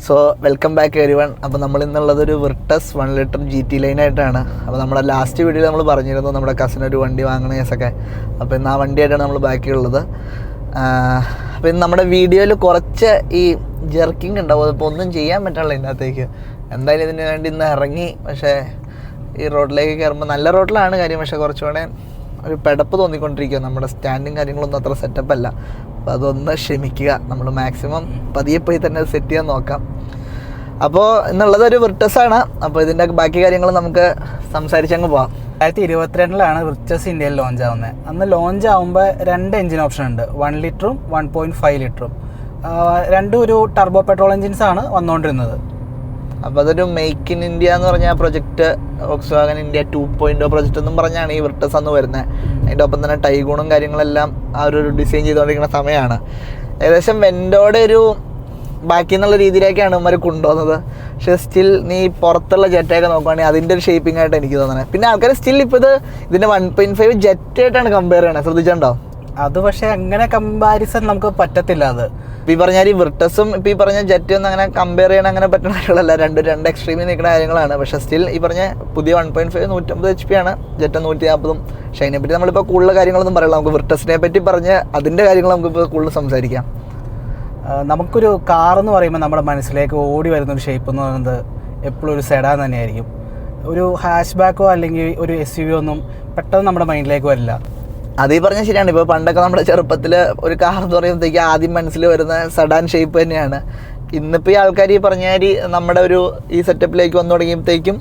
So welcome back everyone. അപ്പോൾ നമ്മൾ ഇന്നുള്ളതൊരു Virtus 1 litre GT ലൈനായിട്ടാണ്. അപ്പോൾ നമ്മുടെ ലാസ്റ്റ് വീഡിയോയിൽ നമ്മൾ പറഞ്ഞിരുന്നു നമ്മുടെ കസിനൊരു വണ്ടി വാങ്ങണ കേസൊക്കെ. അപ്പോൾ ഇന്ന് ആ വണ്ടിയായിട്ടാണ് നമ്മൾ ബാക്കിയുള്ളത്. അപ്പോൾ ഇന്ന് നമ്മുടെ വീഡിയോയിൽ കുറച്ച് ഈ ജെർക്കിങ് ഉണ്ടാവും, അതിപ്പോൾ ഒന്നും ചെയ്യാൻ പറ്റുള്ളൂ ഇതിനകത്തേക്ക്. എന്തായാലും ഇതിന് വേണ്ടി ഇന്ന് ഇറങ്ങി. പക്ഷേ ഈ റോഡിലേക്ക് കയറുമ്പോൾ നല്ല റോഡിലാണ് കാര്യം, പക്ഷേ കുറച്ചുകൂടെ ഒരു പെടപ്പ് തോന്നിക്കൊണ്ടിരിക്കുക. നമ്മുടെ സ്റ്റാൻഡും കാര്യങ്ങളൊന്നും അത്ര സെറ്റപ്പ് അല്ല. അപ്പോൾ അതൊന്ന് ക്ഷമിക്കുക. നമ്മൾ മാക്സിമം പതിയെ പോയി തന്നെ സെറ്റ് ചെയ്യാൻ നോക്കാം. അപ്പോൾ ഇന്നുള്ളതൊരു വിർട്ടസാണ്. അപ്പോൾ ഇതിൻ്റെ ബാക്കി കാര്യങ്ങൾ നമുക്ക് സംസാരിച്ചങ്ങ് പോവാം. 2022 വിർട്ടസ് ഇന്ത്യയിൽ ലോഞ്ച് ആവുന്നത്. അന്ന് ലോഞ്ച് ആകുമ്പോൾ 2 എഞ്ചിൻ ഓപ്ഷൻ ഉണ്ട്, 1 ലിറ്ററും 1.5 ലിറ്ററും. രണ്ടും ഒരു ടർബോ പെട്രോൾ എഞ്ചിൻസാണ് വന്നുകൊണ്ടിരുന്നത്. അപ്പോൾ അതൊരു മെയ്ക്ക് ഇൻ ഇന്ത്യ എന്ന് പറഞ്ഞ പ്രൊജക്റ്റ്, വോക്സ്വാഗൻ ഇന്ത്യ 2.0 പ്രൊജക്റ്റ് എന്നും പറഞ്ഞാണ് ഈ വിർട്ടസ് അന്ന് വരുന്നത്. അതിൻ്റെ ഒപ്പം തന്നെ ടൈഗൂണും കാര്യങ്ങളെല്ലാം ആ ഒരു ഡിസൈൻ ചെയ്തുകൊണ്ടിരിക്കുന്ന സമയമാണ്. ഏകദേശം വെൻഡോടെ ഒരു ബാക്കി എന്നുള്ള രീതിയിലേക്കാണ് ഇവർ കൊണ്ടുപോകുന്നത്. പക്ഷേ സ്റ്റിൽ നീ പുറത്തുള്ള ജെറ്റൊക്കെ നോക്കുകയാണെങ്കിൽ അതിൻ്റെ ഒരു ഷേപ്പിംഗ് ആയിട്ട് എനിക്ക് തോന്നുന്നത്. പിന്നെ ആൾക്കാർ സ്റ്റിൽ ഇപ്പോൾ ഇതിൻ്റെ 1.5 ജെറ്റായിട്ടാണ് കമ്പയർ ചെയ്യണത്, ശ്രദ്ധിച്ചിട്ടുണ്ടോ? അത് പക്ഷേ അങ്ങനെ കമ്പാരിസൺ നമുക്ക് പറ്റത്തില്ല. അത് ഇപ്പോൾ ഈ പറഞ്ഞാൽ ഈ വിർട്ടസും ഇപ്പോൾ ഈ പറഞ്ഞ ജെറ്റും ഒന്നും അങ്ങനെ കമ്പയർ ചെയ്യണം അങ്ങനെ പറ്റുന്ന കാര്യങ്ങളല്ല. രണ്ട് എക്സ്ട്രീമിൽ നിൽക്കുന്ന കാര്യങ്ങളാണ്. പക്ഷേ സ്റ്റിൽ ഈ പറഞ്ഞ പുതിയ 1.5 150 HP ആണ്, ജെറ്റ് 140. പക്ഷേ അതിനെപ്പറ്റി നമ്മളിപ്പോൾ കൂടുതൽ കാര്യങ്ങളൊന്നും പറയില്ല. നമുക്ക് വിർട്ടസിനെ പറ്റി പറഞ്ഞ് അതിൻ്റെ കാര്യങ്ങൾ നമുക്കിപ്പോൾ കൂടുതൽ സംസാരിക്കാം. നമുക്കൊരു കാറെന്ന് പറയുമ്പോൾ നമ്മുടെ മനസ്സിലേക്ക് ഓടി വരുന്നൊരു ഷേപ്പ് എന്ന് പറയുന്നത് എപ്പോഴും ഒരു സെഡാൻ തന്നെയായിരിക്കും. ഒരു ഹാഷ് ബാക്കോ അല്ലെങ്കിൽ ഒരു SUV ഒന്നും പെട്ടെന്ന് നമ്മുടെ മൈൻഡിലേക്ക് വരില്ല. അത് ഈ പറഞ്ഞാൽ ശരിയാണ്. ഇപ്പോൾ പണ്ടൊക്കെ നമ്മുടെ ചെറുപ്പത്തിൽ ഒരു കാർ എന്ന് പറയുമ്പോഴത്തേക്ക് ആദ്യം മനസ്സിൽ വരുന്ന സെഡാൻ ഷേപ്പ് തന്നെയാണ്. ഇന്നിപ്പോൾ ഈ ആൾക്കാർ ഈ പറഞ്ഞാൽ നമ്മുടെ ഈ സെറ്റപ്പിലേക്ക് വന്നു തുടങ്ങിയപ്പോഴത്തേക്കും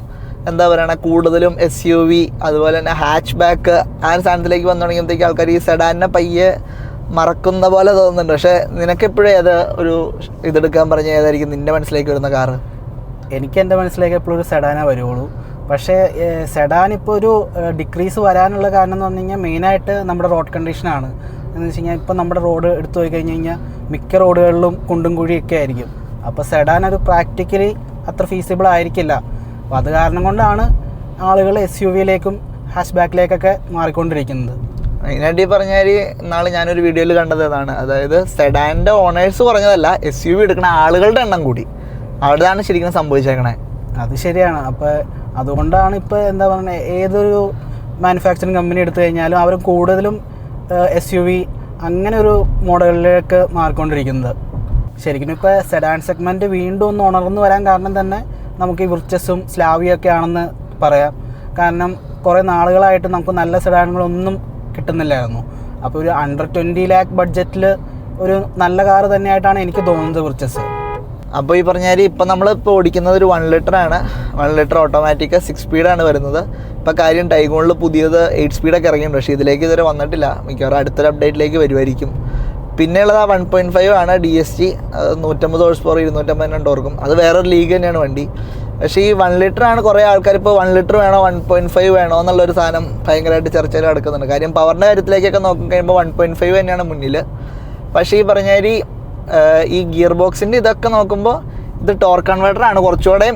എന്താ പറയുക, കൂടുതലും SUV അതുപോലെ തന്നെ ഹാച്ച് ബാക്ക് ആ ഒരു സാധനത്തിലേക്ക് വന്നു തുടങ്ങിയപ്പോഴത്തേക്കും ആൾക്കാർ ഈ സെഡാനിനെ പയ്യെ മറക്കുന്ന പോലെ തോന്നുന്നുണ്ട്. പക്ഷേ നിനക്കെപ്പോഴും അത് ഒരു ഇതെടുക്കാൻ പറഞ്ഞാൽ ഏതായിരിക്കും നിൻ്റെ മനസ്സിലേക്ക് വരുന്ന കാറ്? എനിക്ക് എൻ്റെ മനസ്സിലേക്ക് എപ്പോഴും ഒരു സെഡാനേ വരുള്ളൂ. പക്ഷേ സെഡാൻ ഇപ്പോൾ ഒരു ഡിക്രീസ് വരാനുള്ള കാരണം എന്ന് പറഞ്ഞു കഴിഞ്ഞാൽ മെയിനായിട്ട് നമ്മുടെ റോഡ് കണ്ടീഷനാണ്. എന്ന് വെച്ച് കഴിഞ്ഞാൽ ഇപ്പോൾ നമ്മുടെ റോഡ് എടുത്തു പോയി കഴിഞ്ഞ് കഴിഞ്ഞാൽ മിക്ക റോഡുകളിലും കുണ്ടും കുഴിയൊക്കെ ആയിരിക്കും. അപ്പോൾ സെഡാൻ ഒരു പ്രാക്ടിക്കലി അത്ര ഫീസിബിൾ ആയിരിക്കില്ല. അപ്പോൾ അത് കാരണം കൊണ്ടാണ് ആളുകൾ SUVയിലേക്കും ഹാഷ് ബാക്കിലേക്കൊക്കെ മാറിക്കൊണ്ടിരിക്കുന്നത്. മെയിനായിട്ട് ഈ പറഞ്ഞാൽ ഇന്നാൾ ഞാനൊരു വീഡിയോയിൽ കണ്ടത് അതാണ്. അതായത് സെഡാൻ്റെ ഓണേഴ്സ് പറഞ്ഞതല്ല, SUV എടുക്കുന്ന ആളുകളുടെ എണ്ണം കൂടി. അവിടെയാണ് ശരിക്കും സംഭവിച്ചേക്കണേ. അത് ശരിയാണ്. അപ്പോൾ അതുകൊണ്ടാണ് ഇപ്പോൾ എന്താ പറയുക, ഏതൊരു മാനുഫാക്ചറിങ് കമ്പനി എടുത്തു കഴിഞ്ഞാലും അവർ കൂടുതലും SUV അങ്ങനെ ഒരു മോഡലിലേക്ക് മാറിക്കൊണ്ടിരിക്കുന്നത്. ശരിക്കും ഇപ്പോൾ സെഡാൻ സെഗ്മെൻറ്റ് വീണ്ടും ഒന്ന് ഉണർന്നു വരാൻ കാരണം തന്നെ നമുക്ക് ഈ വിർട്ടസും സ്ലാവിയൊക്കെ ആണെന്ന് പറയാം. കാരണം കുറേ നാളുകളായിട്ട് നമുക്ക് നല്ല സെഡാനുകളൊന്നും കിട്ടുന്നില്ലായിരുന്നു. അപ്പോൾ ഒരു അണ്ടർ 20 lakh ബഡ്ജറ്റിൽ ഒരു നല്ല കാറ് തന്നെയായിട്ടാണ് എനിക്ക് തോന്നുന്നത് വിർട്ടസ്. അപ്പോൾ ഈ പറഞ്ഞാൽ ഇപ്പം നമ്മളിപ്പോൾ ഓടിക്കുന്നത് ഒരു 1 ലിറ്ററാണ്. 1 ലിറ്റർ ഓട്ടോമാറ്റിക് 6 സ്പീഡാണ് വരുന്നത്. ഇപ്പോൾ കാര്യം ടൈഗോണിൽ പുതിയത് 8 സ്പീഡൊക്കെ ഇറങ്ങിയിട്ടുണ്ട്. പക്ഷേ ഇതിലേക്ക് ഇതുവരെ വന്നിട്ടില്ല. മിക്കവാറും അടുത്തൊരു അപ്ഡേറ്റിലേക്ക് വരുമായിരിക്കും. പിന്നെയുള്ളത് 1.5 ആണ് DSG, 150 ഹോഴ്സ് പവർ 250 ടോർക്കും. അത് വേറൊരു ലീഗ് തന്നെയാണ് വണ്ടി. പക്ഷേ ഈ 1 ലിറ്ററാണ് കുറേ ആൾക്കാർ ഇപ്പോൾ 1 ലിറ്റർ വേണോ 1.5 വേണോ എന്നുള്ളൊരു സാധനം ഭയങ്കരമായിട്ട് ചർച്ചയിൽ നടക്കുന്നുണ്ട്. കാര്യം പവറിൻ്റെ കാര്യത്തിലേക്കൊക്കെ നോക്കിക്കഴിയുമ്പോൾ 1.5 തന്നെയാണ് മുന്നിൽ. പക്ഷേ ഈ പറഞ്ഞാൽ ഈ ഗിയർ ബോക്സിൻ്റെ ഇതൊക്കെ നോക്കുമ്പോൾ ഇത് ടോർക്ക് കൺവേർട്ടറാണ് കുറച്ചുകൂടെ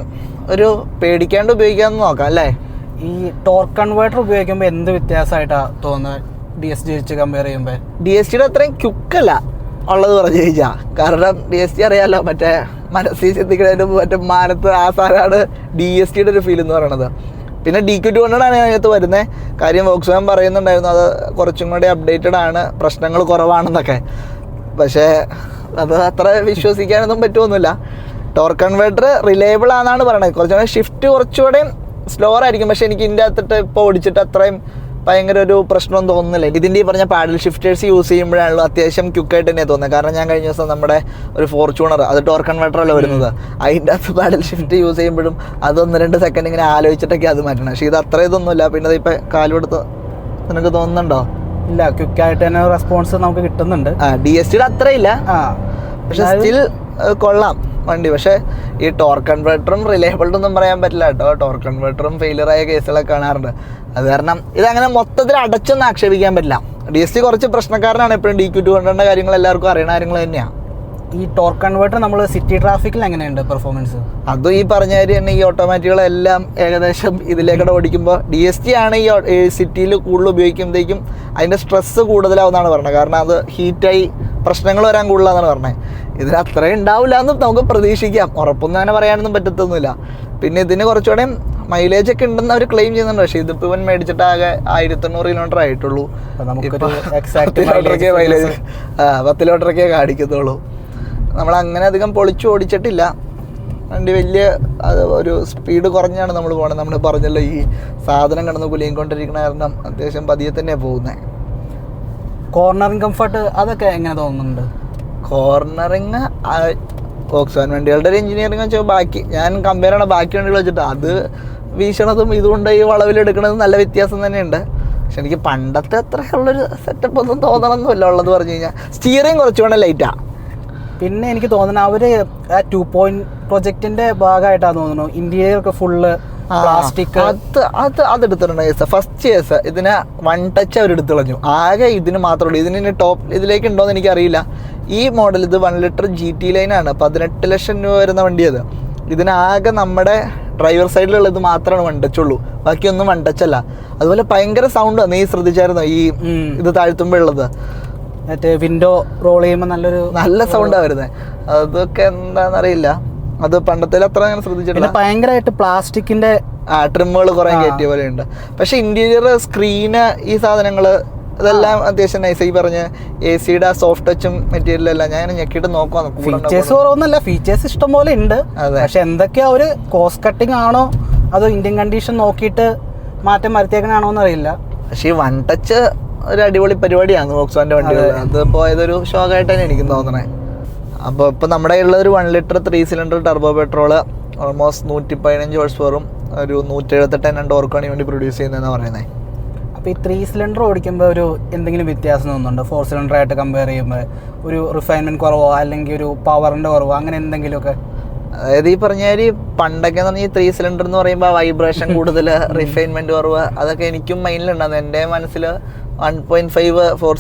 ഒരു പേടിക്കാണ്ട് ഉപയോഗിക്കാമെന്ന് നോക്കാം അല്ലേ? ഈ ടോർക്ക് കൺവേർട്ടർ ഉപയോഗിക്കുമ്പോൾ എന്ത് വ്യത്യാസമായിട്ടാണ് തോന്നുന്നത് DSG വെച്ച് കമ്പയർ ചെയ്യുമ്പോൾ? DSGയുടെ അത്രയും ക്യുക്കല്ല ഉള്ളത് പറഞ്ഞു ചോദിച്ചാൽ. കാരണം DSG അറിയാമല്ലോ, മറ്റേ മനസ്സിൽ ചിന്തിക്കുന്നതിന് മറ്റേ മാനത്ത് ആ സാധനമാണ് DSGയുടെ ഒരു ഫീൽ എന്ന് പറയണത്. പിന്നെ DQ200 ആണ് അതിനകത്ത് വരുന്നത്. കാര്യം വോക്സ്വാഗൻ പറയുന്നുണ്ടായിരുന്നു അത് കുറച്ചും കൂടി അപ്ഡേറ്റഡ് ആണ്, പ്രശ്നങ്ങൾ കുറവാണെന്നൊക്കെ. പക്ഷേ അത് അത്ര വിശ്വസിക്കാനൊന്നും പറ്റുമൊന്നുമില്ല. ടോർക്ക് കൺവേർട്ടർ റിലയബിൾ ആണെന്നാണ് പറയണത്. കുറച്ചുകൂടെ ഷിഫ്റ്റ് കുറച്ചുകൂടെയും സ്ലോവർ ആയിരിക്കും. പക്ഷേ എനിക്ക് ഇതിൻ്റെ അകത്തിട്ട് ഇപ്പോൾ ഓടിച്ചിട്ട് അത്രയും ഭയങ്കര ഒരു പ്രശ്നമൊന്നും തോന്നുന്നില്ല. ഇതിൻ്റെ ഈ പറഞ്ഞ പാഡൽ ഷിഫ്റ്റേഴ്സ് യൂസ് ചെയ്യുമ്പോഴാണല്ലോ അത്യാവശ്യം ക്യുക്കായിട്ട് തന്നെ തോന്നുന്നത്. കാരണം ഞാൻ കഴിഞ്ഞ ദിവസം നമ്മുടെ ഒരു ഫോർച്യൂണർ, അത് ടോർക്ക് കൺവേർട്ടറല്ലേ വരുന്നത്, അതിൻ്റെ അകത്ത് പാഡൽ ഷിഫ്റ്റ് യൂസ് ചെയ്യുമ്പോഴും അത് 1-2 സെക്കൻഡ് ഇങ്ങനെ ആലോചിച്ചിട്ടൊക്കെ അത് മാറ്റണം. പക്ഷേ ഇത് അത്ര ഇതൊന്നുമില്ല. പിന്നെ അത് ഇപ്പം കാലുകൊടുത്ത് നിനക്ക് തോന്നുന്നുണ്ടോ? ഇല്ല, ക്വിക്കായിട്ട് തന്നെ റെസ്പോൺസ് നമുക്ക് കിട്ടുന്നുണ്ട്. DSGയുടെ അത്രയില്ല, പക്ഷെ സ്റ്റിൽ കൊള്ളാം വണ്ടി. പക്ഷേ ഈ ടോർക്ക് കൺവേർട്ടറും റിലയബിൾ ഒന്നും പറയാൻ പറ്റില്ല കേട്ടോ. ടോർക്ക് കൺവേർട്ടറും ഫെയിലിയറായ കേസുകളൊക്കെ കാണാറുണ്ട്. അത് കാരണം ഇതങ്ങനെ മൊത്തത്തിൽ അടച്ചൊന്നും ആക്ഷേപിക്കാൻ പറ്റില്ല. DSG കുറച്ച് പ്രശ്നക്കാരനാണ്. എപ്പോഴും DQ200 കാര്യങ്ങൾ എല്ലാവർക്കും അറിയണ കാര്യങ്ങൾ തന്നെയാണ്. ഈ ടോർക്ക് കൺവേർട്ടർ നമ്മൾ സിറ്റി ട്രാഫിക്കിൽ എങ്ങനെയുണ്ട് പെർഫോമൻസ്? അതും ഈ പറഞ്ഞ കാര്യം തന്നെ, ഈ ഓട്ടോമാറ്റിക്കുകളെല്ലാം ഏകദേശം ഇതിലേക്കൂടെ ഓടിക്കുമ്പോൾ DSG ആണ് ഈ സിറ്റിയിൽ കൂടുതൽ ഉപയോഗിക്കുമ്പോഴത്തേക്കും അതിൻ്റെ സ്ട്രെസ്സ് കൂടുതലാവുന്നതാണ് പറഞ്ഞത്. കാരണം അത് ഹീറ്റായി പ്രശ്നങ്ങൾ വരാൻ കൂടുതലാണെന്നാണ് പറഞ്ഞത്. ഇതിന് അത്രയും ഉണ്ടാവില്ല എന്ന് നമുക്ക് പ്രതീക്ഷിക്കാം, ഉറപ്പൊന്നും അങ്ങനെ പറയാനൊന്നും പറ്റത്തൊന്നുമില്ല. പിന്നെ ഇതിന് കുറച്ചുകൂടെ മൈലേജ് ഒക്കെ ഉണ്ടെന്ന് അവർ ക്ലെയിം ചെയ്യുന്നുണ്ട്. പക്ഷേ ഇതിപ്പോൾ ഇവൻ മേടിച്ചിട്ട് ആകെ 1800 കിലോമീറ്റർ ആയിട്ടുള്ളൂ. 10 കിലോമീറ്ററൊക്കെ കാണിക്കത്തുള്ളൂ. നമ്മളങ്ങനെ അധികം പൊളിച്ചു ഓടിച്ചിട്ടില്ല. വണ്ടി വലിയ ഒരു സ്പീഡ് കുറഞ്ഞാണ് നമ്മൾ പോകുന്നത്. നമ്മൾ പറഞ്ഞല്ലോ ഈ സാധനം കിടന്ന് കുലുങ്ങിക്കൊണ്ടിരിക്കണ കാരണം അത്യാവശ്യം പതിയെ തന്നെയാണ് പോകുന്നത്. കോർണറിങ് കംഫർട്ട് അതൊക്കെ എങ്ങനെ തോന്നുന്നുണ്ട്? കോർണറിങ് വോക്സ്വാഗൺ വണ്ടികളുടെ ഒരു എഞ്ചിനീയറിംഗ് വെച്ചാൽ ബാക്കി ഞാൻ കമ്പയർ ചെയ്യണ ബാക്കി വണ്ടികൾ വെച്ചിട്ട് അത് വീശണതും ഇതുകൊണ്ട് ഈ വളവിലെടുക്കണതും നല്ല വ്യത്യാസം തന്നെയുണ്ട്. പക്ഷെ എനിക്ക് പണ്ടത്തെ അത്രയുള്ളൊരു സെറ്റപ്പ് ഒന്നും തോന്നണമെന്നില്ല. ഉള്ളത് പറഞ്ഞു കഴിഞ്ഞാൽ സ്റ്റിയറിങ് കുറച്ചുകൂടെ ലൈറ്റാണ്. പിന്നെ എനിക്ക് തോന്നുന്നു അവർ ആ 2 പ്രൊജക്റ്റിന്റെ ഭാഗമായിട്ടാണ് തോന്നുന്നു ഇന്റീരിയർ ഒക്കെ ഫുള്ള് പ്ലാസ്റ്റിക് അതെടുത്തിട്ടുണ്ട്. ഫസ്റ്റ് കേസ് ഇതിന് 1 ടച്ച് അവർ എടുത്തു കളഞ്ഞു. ആകെ ഇതിന് മാത്രമേ ഉള്ളൂ. ഇതിന് ടോപ്പ് ഇതിലേക്ക് ഉണ്ടോയെന്ന് എനിക്കറിയില്ല. ഈ മോഡൽ ഇത് 1 ലിറ്റർ GT ലൈനാണ്. 18 ലക്ഷം രൂപ വരുന്ന വണ്ടി അത്. ഇതിനാകെ നമ്മുടെ ഡ്രൈവർ സൈഡിലുള്ളത് മാത്രമാണ് 1 ടച്ച് ഉള്ളൂ, ബാക്കിയൊന്നും 1 ടച്ച് അല്ല. അതുപോലെ ഭയങ്കര സൗണ്ട്. നീ ശ്രദ്ധിച്ചായിരുന്നോ ഈ ഇത് താഴ്ത്തുമ്പോൾ ഉള്ളത്? മറ്റേ വിൻഡോ റോൾ ചെയ്യുമ്പോൾ നല്ല സൗണ്ടാണ് വരുന്നത്. അതൊക്കെ എന്താണെന്നറിയില്ല. അത് പണ്ടത്തെ അത്ര അങ്ങനെ ശ്രദ്ധിച്ചിട്ടില്ല. ഭയങ്കരമായിട്ട് പ്ലാസ്റ്റിക്കിന്റെ ട്രിമ്മുകൾ കുറെ കയറ്റിയ പോലെ ഉണ്ട്. പക്ഷെ ഇന്റീരിയർ സ്ക്രീന് ഈ സാധനങ്ങള് ഇതെല്ലാം അത്യാവശ്യം നൈസ്. ഈ പറഞ്ഞ AC-യുടെ സോഫ്റ്റ് ടച്ചും മെറ്റീരിയലെല്ലാം ഞാൻ ഞെക്കിയിട്ട് നോക്കാം. ഫീച്ചേഴ്സ് കുറവൊന്നുമല്ല, ഫീച്ചേഴ്സ് ഇഷ്ടം പോലെ ഉണ്ട്. പക്ഷെ എന്തൊക്കെയാ ഒരു കോസ്റ്റ് കട്ടിങ് ആണോ അതോ ഇന്ത്യൻ കണ്ടീഷൻ നോക്കിയിട്ട് മാറ്റം വരുത്തിയേക്കണാണോ എന്നറിയില്ല. പക്ഷെ ഈ 1 ടച്ച് ഒരു അടിപൊളി പരിപാടിയാണ് വോക്സ്വാഗന്റെ വണ്ടികൾ. അതിപ്പോൾ ഇതൊരു ഷോക്കായിട്ടാണ് എനിക്ക് തോന്നണേ. അപ്പോൾ ഇപ്പോൾ നമ്മുടെ ഉള്ള ഒരു 1 litre 3 cylinder turbo petrol almost 115 horse പവറും ഒരു 178 ടോർക്കാണ് ഈ വണ്ടി പ്രൊഡ്യൂസ് ചെയ്യുന്നതെന്നാണ് പറയുന്നത്. അപ്പോൾ ഈ 3 സിലിണ്ടർ ഓടിക്കുമ്പോൾ ഒരു എന്തെങ്കിലും വ്യത്യാസം തോന്നുന്നുണ്ടോ 4 സിലിണ്ടറായിട്ട് കമ്പയർ ചെയ്യുമ്പോൾ? ഒരു റിഫൈൻമെൻറ്റ് കുറവോ അല്ലെങ്കിൽ ഒരു പവറിൻ്റെ കുറവോ അങ്ങനെ എന്തെങ്കിലുമൊക്കെ? അതായത് ഈ പറഞ്ഞാൽ പണ്ടൊക്കെ എന്ന് പറഞ്ഞാൽ 3 സിലിണ്ടർ എന്ന് പറയുമ്പോൾ വൈബ്രേഷൻ കൂടുതൽ, റിഫൈൻമെൻറ്റ് കുറവ്, അതൊക്കെ എനിക്കും മൈൻഡിലുണ്ടാകുന്നത്. എൻ്റെ മനസ്സിൽ 1.5 4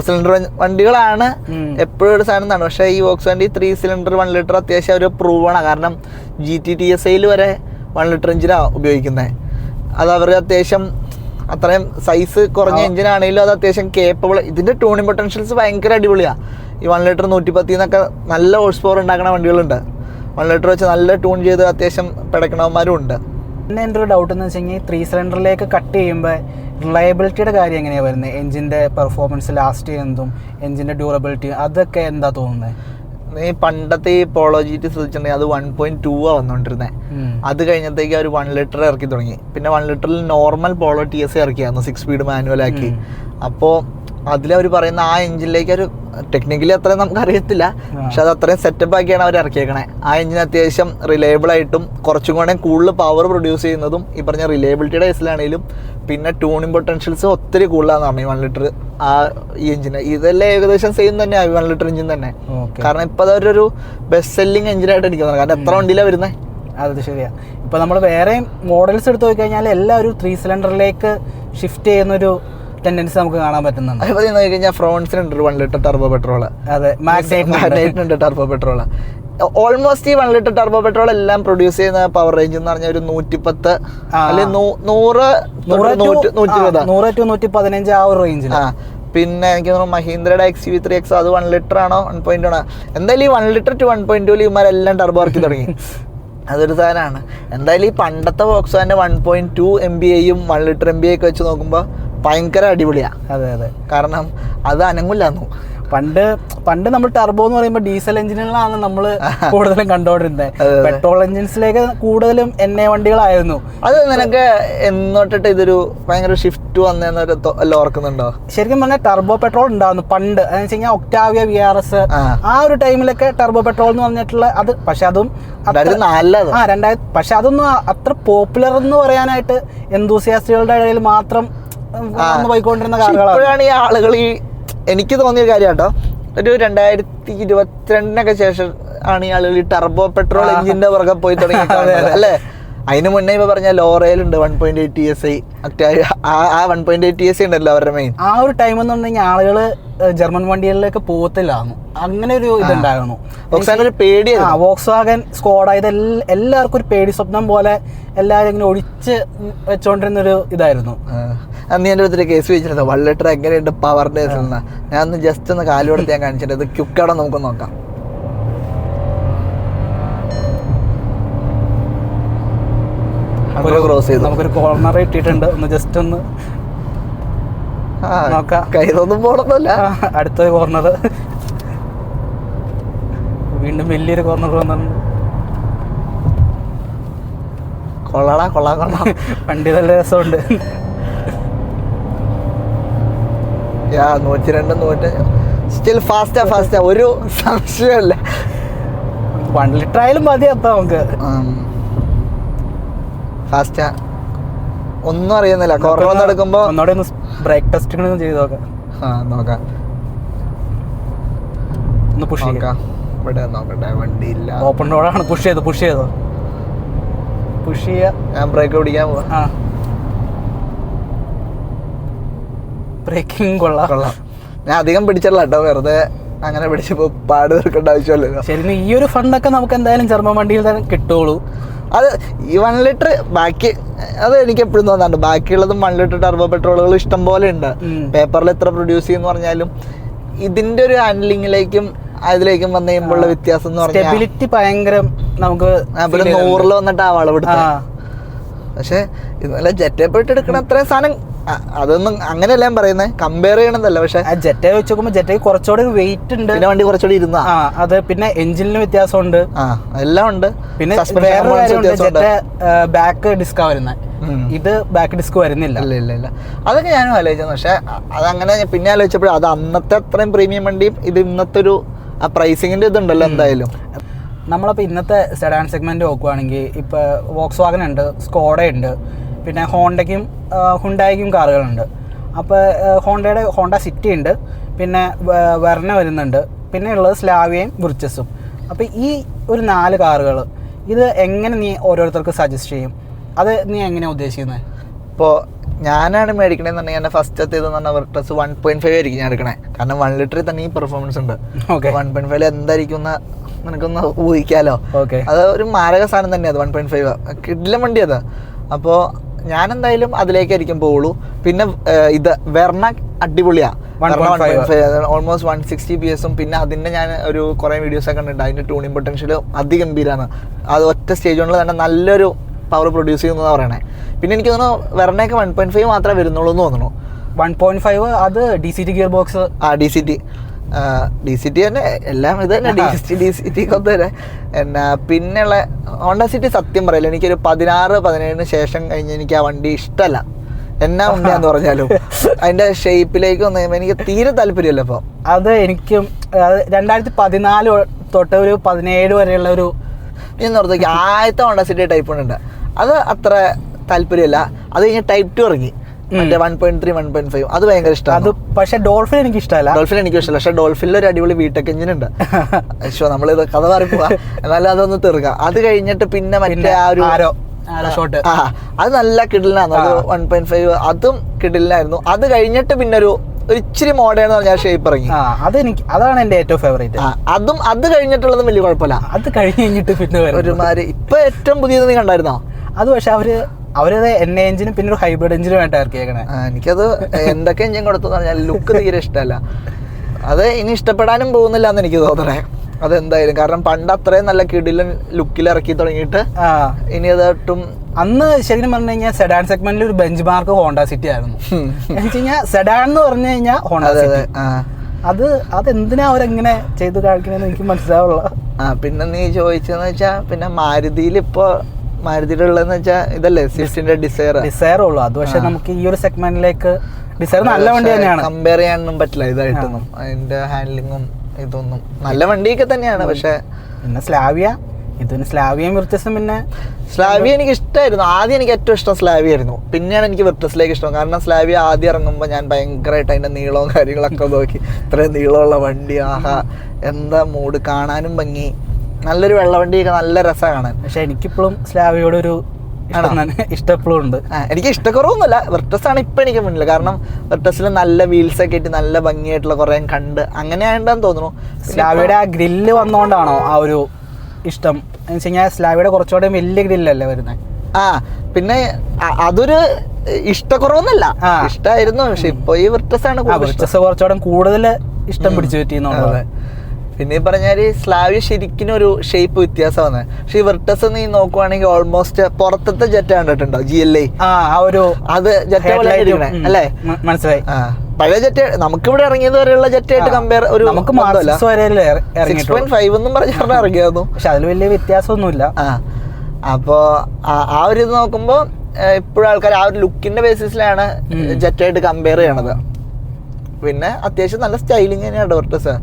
സിലിണ്ടർ വണ്ടികളാണ് എപ്പോഴും ഒരു സാധനം എന്നാണ്. പക്ഷേ ഈ വോക്സ്വാഗൺ 3 സിലിണ്ടർ 1 ലിറ്റർ അത്യാവശ്യം ഒരു പ്രൂവാണ്. കാരണം GT-TSI വരെ 1 ലിറ്റർ എഞ്ചിനാണ് ഉപയോഗിക്കുന്നത്. അത് അവർ അത്യാവശ്യം അത്രയും സൈസ് കുറഞ്ഞ എഞ്ചിനാണെങ്കിലും അത് അത്യാവശ്യം കേപ്പബിൾ. ഇതിൻ്റെ ട്യൂണിങ് പൊട്ടൻഷ്യൽസ് ഭയങ്കര അടിപൊളിയാണ്. ഈ 1 ലിറ്റർ 110 നല്ല ഹോഴ്സ് പവർ ഉണ്ടാക്കുന്ന വണ്ടികളുണ്ട്. 1 ലിറ്റർ വെച്ച് നല്ല ട്യൂൺ ചെയ്ത് അത്യാവശ്യം പിടക്കണവന്മാരും ഉണ്ട്. പിന്നെ എൻ്റെ ഒരു ഡൗട്ട് എന്ന് വെച്ച് കഴിഞ്ഞാൽ 3 സിലിണ്ടറിലേക്ക് കട്ട് ചെയ്യുമ്പോൾ റിലയബിലിറ്റിയുടെ കാര്യം എങ്ങനെയാണ് വരുന്നത്? എഞ്ചിൻ്റെ പെർഫോമൻസ് ലാസ്റ്റ് ചെയ്യുന്നതും എഞ്ചിൻ്റെ ഡ്യൂറബിലിറ്റി അതൊക്കെ എന്താ തോന്നുന്നത്? നീ പണ്ടത്തെ ഈ പോളോ GT ശ്രദ്ധിച്ചിട്ടുണ്ടെങ്കിൽ അത് 1.2 വന്നുകൊണ്ടിരുന്നത്. അത് കഴിഞ്ഞത്തേക്ക് അവർ 1 ലിറ്റർ ഇറക്കി തുടങ്ങി. പിന്നെ 1 ലിറ്ററിൽ നോർമൽ പോളോ TSI ഇറക്കിയായിരുന്നു 6 സ്പീഡ് മാനുവലാക്കി. അപ്പോൾ അതിലവർ പറയുന്ന ആ എഞ്ചിനിലേക്ക് ഒരു ടെക്നിക്കലി അത്രയും നമുക്ക് അറിയത്തില്ല, പക്ഷെ അത് അത്രയും സെറ്റപ്പ് ആക്കിയാണ് അവർ ഇറക്കിയേക്കണേ. ആ എഞ്ചിൻ അത്യാവശ്യം റിലയബിൾ ആയിട്ടും കുറച്ചും കൂടെ കൂടുതൽ പവർ പ്രൊഡ്യൂസ് ചെയ്യുന്നതും ഈ പറഞ്ഞ റിലയബിലിറ്റിയുടെ കേസിലാണെങ്കിലും പിന്നെ ട്യൂണിങ് പൊട്ടൻഷ്യൽസ് ഒത്തിരി കൂടുതലാന്ന് പറഞ്ഞു 1 ലിറ്റർ ഈ എഞ്ചിന്. ഇതെല്ലാം ഏകദേശം സെയിം തന്നെയാണ് 1 ലിറ്റർ എഞ്ചിൻ തന്നെ. കാരണം ഇപ്പം അതൊരു ബെസ്റ്റ് സെല്ലിങ് എഞ്ചിനായിട്ട് എനിക്ക് തോന്നുന്നത്. കാരണം എത്ര വണ്ടിയിലാണ് വരുന്നത്. അത് ശരിയാണ്. ഇപ്പോൾ നമ്മൾ വേറെ മോഡൽസ് എടുത്ത് നോക്കി കഴിഞ്ഞാൽ എല്ലാവരും 3 സിലിണ്ടറിലേക്ക് ഷിഫ്റ്റ് ചെയ്യുന്നൊരു ടെൻഡൻസി നമുക്ക് കാണാൻ പറ്റുന്നുണ്ട്. അതേപോലെ നോക്കി കഴിഞ്ഞാൽ ഫ്രോൺസിനുണ്ട് 1 ലിറ്റർ ടർബോ പെട്രോള്. അതെ, മാഗ്നൈറ്റിനുണ്ട് ടർബോ പെട്രോള്. ഓൾമോസ്റ്റ് ഈ 1 ലിറ്റർ ടർബോ പെട്രോൾ എല്ലാം പ്രൊഡ്യൂസ് ചെയ്യുന്ന പവർ റേഞ്ച് എന്ന് പറഞ്ഞാൽ ഒരു 110 അല്ലെങ്കിൽ 100 to 115 ആ ഒരു റേഞ്ചിൽ. പിന്നെ എനിക്ക് തോന്നുന്നു മഹീന്ദ്രയുടെ XUV3X അത് 1 ലിറ്റർ ആണോ 1.1 ആണോ എന്തായാലും ഈ 1 ലിറ്റർ to 1.2 ഇവന്മാരെല്ലാം ടർബോ ഇറക്കി തുടങ്ങി. അതൊരു സാധനമാണ്. എന്തായാലും ഈ പണ്ടത്തെ വോക്സ്വാഗന്റെ 1.2 MBAയും 1 ലിറ്റർ MBA ഒക്കെ വെച്ച് നോക്കുമ്പോൾ ഭയങ്കര അടിപൊളിയാണ്. അതെ, കാരണം അത് അനങ്ങില്ലാന്നു. പണ്ട് നമ്മൾ ടർബോ എന്ന് പറയുമ്പോൾ ഡീസൽ എഞ്ചിനുകളാണ് നമ്മൾ കൂടുതലും കണ്ടുകൊണ്ടിരുന്നത്. പെട്രോൾ എഞ്ചിൻസിലേക്ക് കൂടുതലും NA വണ്ടികളായിരുന്നു. അത് നിനക്ക് എന്നോട്ടിട്ട് ഇതൊരു ഭയങ്കര ഷിഫ്റ്റ് വന്നേന്നൊരു എല്ലാം ഓർക്കുന്നുണ്ടോ? ശരിക്കും പറഞ്ഞാൽ ടർബോ പെട്രോൾ ഉണ്ടായിരുന്നു പണ്ട്. എന്ന് വെച്ച് കഴിഞ്ഞാൽ ഒക്ടാവിയ VRS ആ ഒരു ടൈമിലൊക്കെ ടർബോ പെട്രോൾ എന്ന് പറഞ്ഞിട്ടുള്ള അത്. പക്ഷെ അതും പക്ഷെ അതൊന്നും അത്ര പോപ്പുലർ എന്ന് പറയാനായിട്ട് എന്തൂസിയാസ്റ്റുകളുടെ ഇടയിൽ മാത്രം പോയിക്കൊണ്ടിരുന്ന കാലങ്ങളാണ്. ഈ ആളുകൾ ഈ എനിക്ക് തോന്നിയ കാര്യം കേട്ടോ, ഒരു 2022 ശേഷം ആണ് ഈ ആളുകൾ ഈ ടർബോ പെട്രോൾ എഞ്ചിന്റെ പുറകെ പോയി തുടങ്ങിയത് അല്ലേ? അതിന് മുന്നേ ഇപ്പൊ പറഞ്ഞ ലോറയിലുണ്ട് 1.8 TSI ആ 1.8 TSI ഉണ്ടല്ലോ അവരുടെ മെയിൻ. ആ ഒരു ടൈം എന്ന് പറഞ്ഞു കഴിഞ്ഞാൽ ആളുകള് ജർമ്മൻ വണ്ടികളിലേക്ക് പോകത്തില്ലായിരുന്നു, അങ്ങനെ ഒരു ഇതുണ്ടായിരുന്നു. ഒരു പേടിയായിരുന്നു. വോക്സ്വാഗൻ സ്കോഡ ഇത് എല്ലാവർക്കും ഒരു പേടി സ്വപ്നം പോലെ എല്ലാവരും ഇങ്ങനെ ഒഴിച്ച് വെച്ചോണ്ടിരുന്നൊരു ഇതായിരുന്നു. അന്ന് എൻ്റെ അടുത്തൊരു കേസ് വെച്ചിരുന്നത് 1 ലിറ്റർ എങ്ങനെയുണ്ട് പവറിൻ്റെ കേസ്. ഞാൻ ഒന്ന് ജസ്റ്റ് ഒന്ന് കാലുകൊടുത്ത് ഞാൻ കാണിച്ചിട്ട് ഇത് ക്യുക്കട നമുക്ക് നോക്കാം. ക്രോസ് ചെയ്തു, നമുക്കൊരു കോർണർ ഇട്ടിട്ടുണ്ട്, ഒന്ന് ജസ്റ്റ് ഒന്ന് നോക്കാം. കയ്യിലൊന്നും പോകണമെന്നില്ല. അടുത്തൊരു കോർണർ, വീണ്ടും വലിയൊരു കോർണർ വന്നിട്ടുണ്ട്. കൊള്ളാം കൊള്ളാം കൊള്ളാം, വണ്ടി നല്ല രസമുണ്ട്. 102 100 സ്റ്റിൽ ഫാസ്റ്റാ, ഒരു സംശയമല്ല. 1 ലിറ്റർ ആയാലും മതി അപ്പൊ നമുക്ക്. ഫാസ്റ്റാ, ഒന്നും അറിയുന്നില്ല. കോർണർ എടുക്കുമ്പോ ഒന്നോടെ ഒന്ന് ബ്രേക്ക് ടെസ്റ്റ് ചെയ്ത് നോക്കാം. നോക്കാം, ഒന്ന് പുഷ് ചെയ്യാം. ഇവിടെ നോക്കട്ടെ, വണ്ടിയില്ല. ഓപ്പൺ റോഡാണ്. പുഷ് ചെയ്തോ പുഷ് ചെയ്യാ. ഞാൻ ബ്രേക്ക് പിടിക്കാൻ പോവാ. ബ്രേക്കിംഗ് കൊള്ളാം. ഞാൻ അധികം പിടിച്ചില്ല കേട്ടോ, വെറുതെ അങ്ങനെ പിടിച്ചപ്പോ പാട് തീർക്കേണ്ട ആവശ്യമല്ലല്ലോ. ശരി, ഈ ഒരു ഫണ്ടൊക്കെ നമുക്ക് എന്തായാലും ജർമ്മൻ വണ്ടിയിൽ തന്നെ കിട്ടുള്ളൂ. അത് ഈ 1 ലിറ്റർ ബാക്കി അത് എനിക്ക് എപ്പോഴും തോന്നാറുണ്ട്. ബാക്കിയുള്ളതും 1 ലിറ്റർ ടർബോ പെട്രോളുകൾ ഇഷ്ടം പോലെ ഉണ്ട്. പേപ്പറിൽ എത്ര പ്രൊഡ്യൂസ് ചെയ്യുന്ന പറഞ്ഞാലും ഇതിന്റെ ഒരു ഹാൻഡ്ലിങ്ങിലേക്കും അതിലേക്കും വന്നു കഴിയുമ്പോഴുള്ള വ്യത്യാസം എന്ന് പറഞ്ഞാൽ സ്റ്റെബിലിറ്റി ഭയങ്കര നമുക്ക് 100 വന്നിട്ട് ആ വളവെടുത്ത. പക്ഷെ ഇന്നലെ ജെറ്റെ പോയിട്ട് എടുക്കണ അത്രയും സാധനം അതൊന്നും അങ്ങനെയല്ല ഞാൻ പറയുന്നത്, കമ്പയർ ചെയ്യണമെന്നല്ല. പക്ഷെ ജെറ്റെ വെച്ച് നോക്കുമ്പോൾ ജെറ്റയ്ക്ക് കുറച്ചുകൂടി വെയിറ്റ് ഉണ്ട്, പിന്നെ വണ്ടി കുറച്ചുകൂടി ഇരുന്ന അത്, പിന്നെ എഞ്ചിനിന് വ്യത്യാസമുണ്ട്, എല്ലാം ഉണ്ട്. പിന്നെ ബാക്ക് ഡിസ്കാ വരുന്നത്, ഇത് ബാക്ക് ഡിസ്ക് വരുന്നില്ല. ഇല്ല അതൊക്കെ ഞാനും ആലോചിച്ചു. പക്ഷെ അതങ്ങനെ പിന്നെ ആലോചിച്ചപ്പോഴും അത് അന്നത്തെ അത്രയും പ്രീമിയം വണ്ടിയും ഇത് ഇന്നത്തെ ഒരു ആ പ്രൈസിങ്ങിന്റെ ഇതുണ്ടല്ലോ എന്തായാലും. നമ്മളപ്പോൾ ഇന്നത്തെ സെഡാൻ സെഗ്മെന്റ് നോക്കുവാണെങ്കിൽ ഇപ്പോൾ വോക്സ്വാഗൻ ഉണ്ട്, സ്കോഡ ഉണ്ട്, പിന്നെ ഹുണ്ടായിക്കും കാറുകളുണ്ട്. അപ്പോൾ ഹോണ്ട സിറ്റി ഉണ്ട്, പിന്നെ വെർണ വരുന്നുണ്ട്, പിന്നെ ഉള്ളത് സ്ലാവിയയും വിർച്ചസും. അപ്പോൾ ഈ ഒരു 4 കാറുകൾ ഇത് എങ്ങനെ നീ ഓരോരുത്തർക്ക് സജസ്റ്റ് ചെയ്യും? അത് നീ എങ്ങനെയാണ് ഉദ്ദേശിക്കുന്നത്? ഇപ്പോൾ ഞാനാണ് മേടിക്കണേന്നുണ്ടെങ്കിൽ എൻ്റെ ഫസ്റ്റത്തെ ഇതെന്ന് പറഞ്ഞാൽ വിർട്ടസ് 1.5 ആയിരിക്കും ഞാൻ എടുക്കണേ. കാരണം 1 ലിറ്ററിൽ തന്നെ ഈ പെർഫോമൻസ് ഉണ്ട്. 1.5 എന്തായിരിക്കും എന്ന് നിനക്കൊന്ന് ഊഹിക്കാലോ. അത് ഒരു മാരക സാധനം തന്നെയാണ് 1.5 കിഡിലെ വണ്ടി അത്. അപ്പോൾ ഞാൻ എന്തായാലും അതിലേക്കായിരിക്കും പോവുള്ളൂ. പിന്നെ ഇത് വെർണ അടിപൊളിയാണ്, 1.5 ഓൾമോസ്റ്റ് 160 PS. പിന്നെ അതിൻ്റെ ഞാൻ ഒരു കുറേ വീഡിയോസൊക്കെ കണ്ടിട്ടുണ്ട്. അതിൻ്റെ ട്യൂണിങ് പൊട്ടൻഷ്യൽ അതിഗംഭീരമാണ്. അത് ഒറ്റ സ്റ്റേജ് കൊണ്ട് തന്നെ നല്ലൊരു പവർ പ്രൊഡ്യൂസ് ചെയ്യുന്നതാണ് പറയണേ. പിന്നെ എനിക്ക് തോന്നുന്നു വെർണയൊക്കെ 1.5 മാത്രമേ വരുന്നുള്ളൂ എന്ന് തോന്നുന്നു. 1.5 അത് DCT ഗിയർ ബോക്സ്. DCT തന്നെ എല്ലാം ഇത് തന്നെ, DCT കൊന്നു തന്നെ. എന്നാ പിന്നെയുള്ള ഹോണ്ട സിറ്റി സത്യം പറയില്ല, എനിക്കൊരു 16-17 ശേഷം കഴിഞ്ഞ് എനിക്ക് ആ വണ്ടി ഇഷ്ടമല്ല. എന്നാ ഉണ്ടാന്ന് പറഞ്ഞാലും അതിന്റെ ഷേപ്പിലേക്ക് വന്നു കഴിയുമ്പോൾ എനിക്ക് തീരെ താല്പര്യമല്ല. അപ്പോൾ അത് എനിക്കും 2014 തൊട്ട് ഒരു 17 വരെയുള്ള ഒരു ഓർത്തേക്ക് ആദ്യത്തെ ഹോണ്ട സിറ്റി ടൈപ്പ് ഉണ്ട്, അത് അത്ര താല്പര്യമല്ല. അത് കഴിഞ്ഞ് ടൈപ്പ് 2 ഇറങ്ങി, മറ്റേ 1.3 1.5, അത് ഭയങ്കര ഇഷ്ടമാണ്. അത് പക്ഷേ ഡോൾഫിൻ എനിക്ക് ഇഷ്ടമല്ല. പക്ഷെ ഡോൾഫിനിൽ ഒരു അടിപൊളി VTEC എഞ്ചിൻ ഉണ്ട്. നമ്മളിത് കഥ പറ പോവാ, എന്നാലും അതൊന്ന് തീർക്കാം. അത് കഴിഞ്ഞിട്ട് പിന്നെ മറ്റേ ആ ഒരു അത് നല്ല കിഡിലായിരുന്നു, അത് 1.5 അതും കിഡിലായിരുന്നു. അത് കഴിഞ്ഞിട്ട് പിന്നെ ഒരു ഇച്ചിരി മോഡേൺ പറഞ്ഞാൽ ഷേപ്പ് ഇറങ്ങി, അതാണ് എന്റെ ഏറ്റവും ഫേവറേറ്റ്. അത് കഴിഞ്ഞിട്ടുള്ളതും വലിയ കുഴപ്പമില്ല. അത് കഴിഞ്ഞിട്ട് പിന്നെ ഒരുമാതിരി ഇപ്പൊ ഏറ്റവും പുതിയത് നീ കണ്ടായിരുന്നോ? അത് പക്ഷെ അവരത് എണ്ണ എഞ്ചിനും പിന്നെ ഒരു ഹൈബ്രിഡ് എഞ്ചിനും വേണ്ട ഇറക്കിയേക്കണേ. എനിക്കത് എന്തൊക്കെ എഞ്ചിൻ കൊടുത്തു പറഞ്ഞാൽ ലുക്ക് തീരെ ഇഷ്ടമല്ല. അത് ഇനി ഇഷ്ടപ്പെടാനും പോകുന്നില്ല എന്ന് എനിക്ക് തോന്നണേ അതെന്തായാലും. കാരണം പണ്ട് അത്രയും നല്ല കിടിലൻ ലുക്കിൽ ഇറക്കി തുടങ്ങിയിട്ട് ഇനി അതൊട്ടും. അന്ന് ശരിക്കും പറഞ്ഞു കഴിഞ്ഞാൽ സെഡാൻ സെഗ്മെന്റിൽ ഒരു ബെഞ്ച് മാർക്ക് ഹോണ്ട സിറ്റി ആയിരുന്നു. എന്ന് വെച്ച് കഴിഞ്ഞാൽ സെഡാൻ എന്ന് പറഞ്ഞു കഴിഞ്ഞാൽ ഹോണ്ട സിറ്റി. അതെന്തിനാ അവരെങ്ങനെ ചെയ്ത് കാണിക്കണെന്ന് എനിക്ക് മനസ്സിലാവുള്ള. പിന്നെ നീ ചോദിച്ചെന്ന് വെച്ചാൽ പിന്നെ മാരുതിയിൽ ഇപ്പൊ മാരുതിയുടെ ഉള്ളതെന്ന് വെച്ചാൽ ഇതല്ലേ സ്വിഫ്റ്റിന്റെ ഡിസയർ ഉള്ളൂ. അത് പക്ഷെ നമുക്ക് ഈ ഒരു സെഗ്മെന്റിലേക്ക് ഡിസയർ നല്ല വണ്ടി തന്നെയാണ്, കമ്പയർ ചെയ്യാനൊന്നും പറ്റില്ല ഇതായിട്ടൊന്നും. അതിന്റെ ഹാൻഡ്ലിങ്ങും ഇതൊന്നും നല്ല വണ്ടിയൊക്കെ തന്നെയാണ്. പക്ഷെ പിന്നെ സ്ലാവിയയും വിർച്ചസും. പിന്നെ സ്ലാവിയ എനിക്ക് ഇഷ്ടമായിരുന്നു. ആദ്യം എനിക്ക് ഏറ്റവും ഇഷ്ടം സ്ലാവിയ ആയിരുന്നു, പിന്നെയാണ് എനിക്ക് വിർട്ടസിലേക്ക് ഇഷ്ടം. കാരണം സ്ലാവിയ ആദ്യം ഇറങ്ങുമ്പോൾ ഞാൻ ഭയങ്കരമായിട്ട് അതിന്റെ നീളവും കാര്യങ്ങളൊക്കെ നോക്കി, ഇത്രയും നീളമുള്ള വണ്ടി, ആഹാ എന്താ മൂഡ്, കാണാനും ഭംഗി, നല്ലൊരു വെള്ളവണ്ടിയൊക്കെ നല്ല രസമാണ് കാണാൻ. പക്ഷെ എനിക്കിപ്പോഴും സ്ലാവിയോട് ഒരു ഇഷ്ടം എപ്പോഴും ഉണ്ട്. എനിക്ക് ഇഷ്ടക്കുറവൊന്നുമില്ല, വെർട്ടസ് ആണ് ഇപ്പം എനിക്ക് മുന്നിൽ. കാരണം വെർട്ടസിൽ നല്ല വീൽസൊക്കെ ഇട്ട് നല്ല ഭംഗിയായിട്ടുള്ള കുറേ കണ്ട് അങ്ങനെ ആയിട്ടാന്ന് തോന്നുന്നു. സ്ലാവിയുടെ ആ ഗ്രില്ല് വന്നോണ്ടാണോ ആ ഒരു ഇഷ്ടം എന്ന് വെച്ച് കഴിഞ്ഞാൽ സ്ലാവിയുടെ കുറച്ചുകൂടെ വലിയ ഗ്രില്ലല്ലേ വരുന്നത്? പിന്നെ അതൊരു ഇഷ്ടക്കുറവൊന്നല്ല, ഇഷ്ടമായിരുന്നു. പക്ഷെ ഇപ്പൊ ഈ വെർട്ടസ് ആണ് കുറച്ചുകൂടെ കൂടുതൽ ഇഷ്ടം പിടിച്ചു പറ്റിയെന്നുള്ളത്. പിന്നെ ഈ പറഞ്ഞാല് സ്ലാവിയ ശരിക്കും ഒരു ഷേപ്പ് വ്യത്യാസമാണ്. പക്ഷെ ഈ വെർട്ടസ് നീ നോക്കുവാണെങ്കിൽ ഓൾമോസ്റ്റ് പുറത്തത്തെ ജെറ്റ് കണ്ടിട്ടുണ്ടോ? GLA അത് ജെറ്റ് പോലെ അല്ലേ? മനസ്സിലായി. പഴയ ജെറ്റ് നമുക്കിവിടെ ഇറങ്ങിയത് വരെയുള്ള ജെറ്റായിട്ട് കമ്പയർ ഒരു 6.5 എന്നും പറഞ്ഞാൽ ഇറങ്ങിയായിരുന്നു. പക്ഷെ അതിൽ വലിയ വ്യത്യാസമൊന്നുമില്ല. അപ്പോ ആ ഒരു ഇത് നോക്കുമ്പോ ഇപ്പോഴും ആൾക്കാർ ആ ഒരു ലുക്കിന്റെ ബേസിസിലാണ് ജെറ്റായിട്ട് കമ്പയർ ചെയ്യണത്. പിന്നെ അത്യാവശ്യം നല്ല സ്റ്റൈലിങ് തന്നെയാണ് വെർട്ടസ്.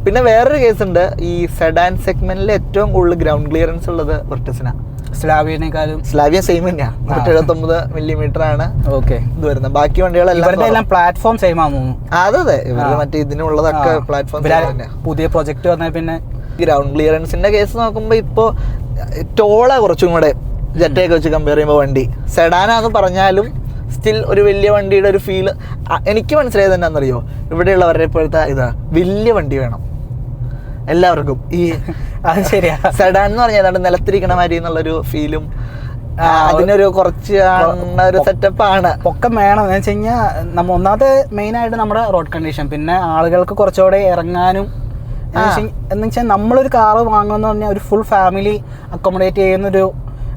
പിന്നെ വേറൊരു കേസ് ഉണ്ട്, ഈ സെഡാൻ സെഗ്മെന്റിൽ ഏറ്റവും കൂടുതൽ ഗ്രൗണ്ട് ക്ലിയറൻസ് ഉള്ളത് വെർട്ടസിനാണ്. സ്ലാവിയ സെയിം തന്നെയാണ്, 179 മില്ലിമീറ്റർ ആണ് ഇത് വരുന്നത്. ബാക്കി വണ്ടികളെല്ലാം പ്ലാറ്റ്ഫോം സെയിം ആണ്. അതെ, ഇവരുടെ മറ്റേ ഇതിനുള്ളതൊക്കെ പ്ലാറ്റ്ഫോം പുതിയ പ്രൊജക്ട് വന്നാൽ പിന്നെ ഗ്രൗണ്ട് ക്ലിയറൻസിന്റെ കേസ് നോക്കുമ്പോൾ ഇപ്പോൾ ടോളാ കുറച്ചും കൂടെ ജെറ്റയൊക്കെ വെച്ച് കമ്പയർ ചെയ്യുമ്പോൾ വണ്ടി. സെഡാനാന്ന് പറഞ്ഞാലും സ്റ്റിൽ ഒരു വലിയ വണ്ടിയുടെ ഒരു ഫീല് എനിക്ക് മനസ്സിലായത് എന്നാന്നറിയോ? ഇവിടെയുള്ളവരുടെ ഇപ്പോഴത്തെ ഇതാ, വലിയ വണ്ടി വേണം എല്ലാവർക്കും. ഈ അത് ശരിയാ, സെഡാൻ എന്ന് പറഞ്ഞാൽ നിലത്തിരിക്കണ മാതിരി എന്നുള്ളൊരു ഫീലും അതിനൊരു കുറച്ച് ഒരു സെറ്റപ്പ് ആണ്. പൊക്കം വേണം എന്ന് വെച്ച് കഴിഞ്ഞാൽ ഒന്നാമത്തെ മെയിനായിട്ട് നമ്മുടെ റോഡ് കണ്ടീഷൻ, പിന്നെ ആളുകൾക്ക് കുറച്ചുകൂടെ ഇറങ്ങാനും എന്ന് വെച്ചാൽ നമ്മളൊരു കാറ് വാങ്ങുമെന്ന് പറഞ്ഞാൽ ഒരു ഫുൾ ഫാമിലി അക്കോമഡേറ്റ് ചെയ്യുന്നൊരു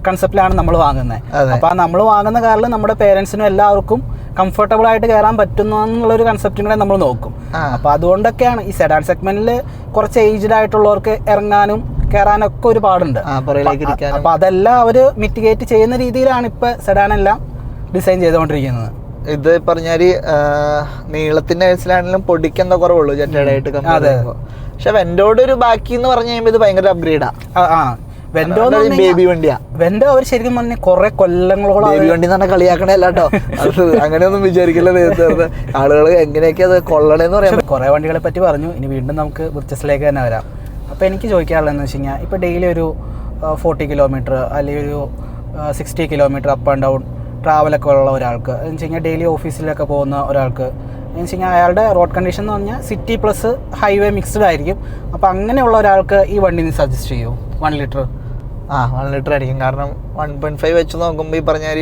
കൺസെപ്റ്റിലാണ് നമ്മൾ വാങ്ങുന്നത്. അപ്പോൾ ആ നമ്മൾ വാങ്ങുന്ന കാറിൽ നമ്മുടെ പേരൻസിനും എല്ലാവർക്കും കംഫർട്ടബിൾ ആയിട്ട് കയറാൻ പറ്റുന്ന എന്നുള്ളൊരു കൺസെപ്റ്റും കൂടെ നമ്മൾ നോക്കും. അപ്പോൾ അതുകൊണ്ടൊക്കെയാണ് ഈ സെഡാൻ സെഗ്മെന്റിൽ കുറച്ച് ഏജ്ഡ് ആയിട്ടുള്ളവർക്ക് ഇറങ്ങാനും കയറാനൊക്കെ ഒരു പാടുണ്ട്. അപ്പോൾ അതെല്ലാം അവർ മിറ്റിഗേറ്റ് ചെയ്യുന്ന രീതിയിലാണ് ഇപ്പോൾ സെഡാനെല്ലാം ഡിസൈൻ ചെയ്തുകൊണ്ടിരിക്കുന്നത്. ഇത് പറഞ്ഞാല് നീളത്തിന്റെ കേസിലാണെങ്കിലും പൊടിക്കെന്താ കുറവുള്ളൂ ജെറ്റയുടെ ആയിട്ട് കമ്പയർ ചെയ്യുമ്പോൾ. പക്ഷെ വെന്റോയുടെ ഒരു ബാക്കി എന്ന് പറഞ്ഞു കഴിയുമ്പോൾ ഇത് ഭയങ്കര അപ്ഗ്രേഡാ. ബേബി വണ്ടിയാ വെന്റോ. അവർ ശരിക്കും പറഞ്ഞാൽ കുറെ കൊല്ലങ്ങളോളം ബേബി വണ്ടി തന്നെ കളിയാക്കണല്ല കേട്ടോ, അങ്ങനെയൊന്നും വിചാരിക്കില്ല. ആളുകൾ എങ്ങനെയൊക്കെ അത് കൊള്ളണേന്ന് പറയാം. കുറെ വണ്ടികളെ പറ്റി പറഞ്ഞു. ഇനി വീണ്ടും നമുക്ക് വെർട്ടസിലേക്ക് തന്നെ വരാം. അപ്പോൾ എനിക്ക് ചോദിക്കാനുള്ളതെന്ന് വെച്ച് കഴിഞ്ഞാൽ ഇപ്പോൾ ഡെയിലി ഒരു 40 കിലോമീറ്റർ അല്ലെങ്കിൽ ഒരു 60 കിലോമീറ്റർ അപ്പ് ആൻഡ് ഡൗൺ ട്രാവലൊക്കെ ഉള്ള ഒരാൾക്ക് എന്ന് വെച്ച് കഴിഞ്ഞാൽ ഡെയിലി ഓഫീസിലൊക്കെ പോകുന്ന ഒരാൾക്ക് എന്ന് വെച്ച് കഴിഞ്ഞാൽ അയാളുടെ റോഡ് കണ്ടീഷൻ എന്ന് പറഞ്ഞാൽ സിറ്റി പ്ലസ് ഹൈവേ മിക്സ്ഡ് ആയിരിക്കും. അപ്പോൾ അങ്ങനെയുള്ള ഒരാൾക്ക് ഈ വണ്ടി നീ സജസ്റ്റ് ചെയ്യൂ? 1 ലിറ്റർ 1 ലിറ്റർ ആയിരിക്കും. കാരണം 1.5 വെച്ച് നോക്കുമ്പോൾ ഈ പറഞ്ഞാൽ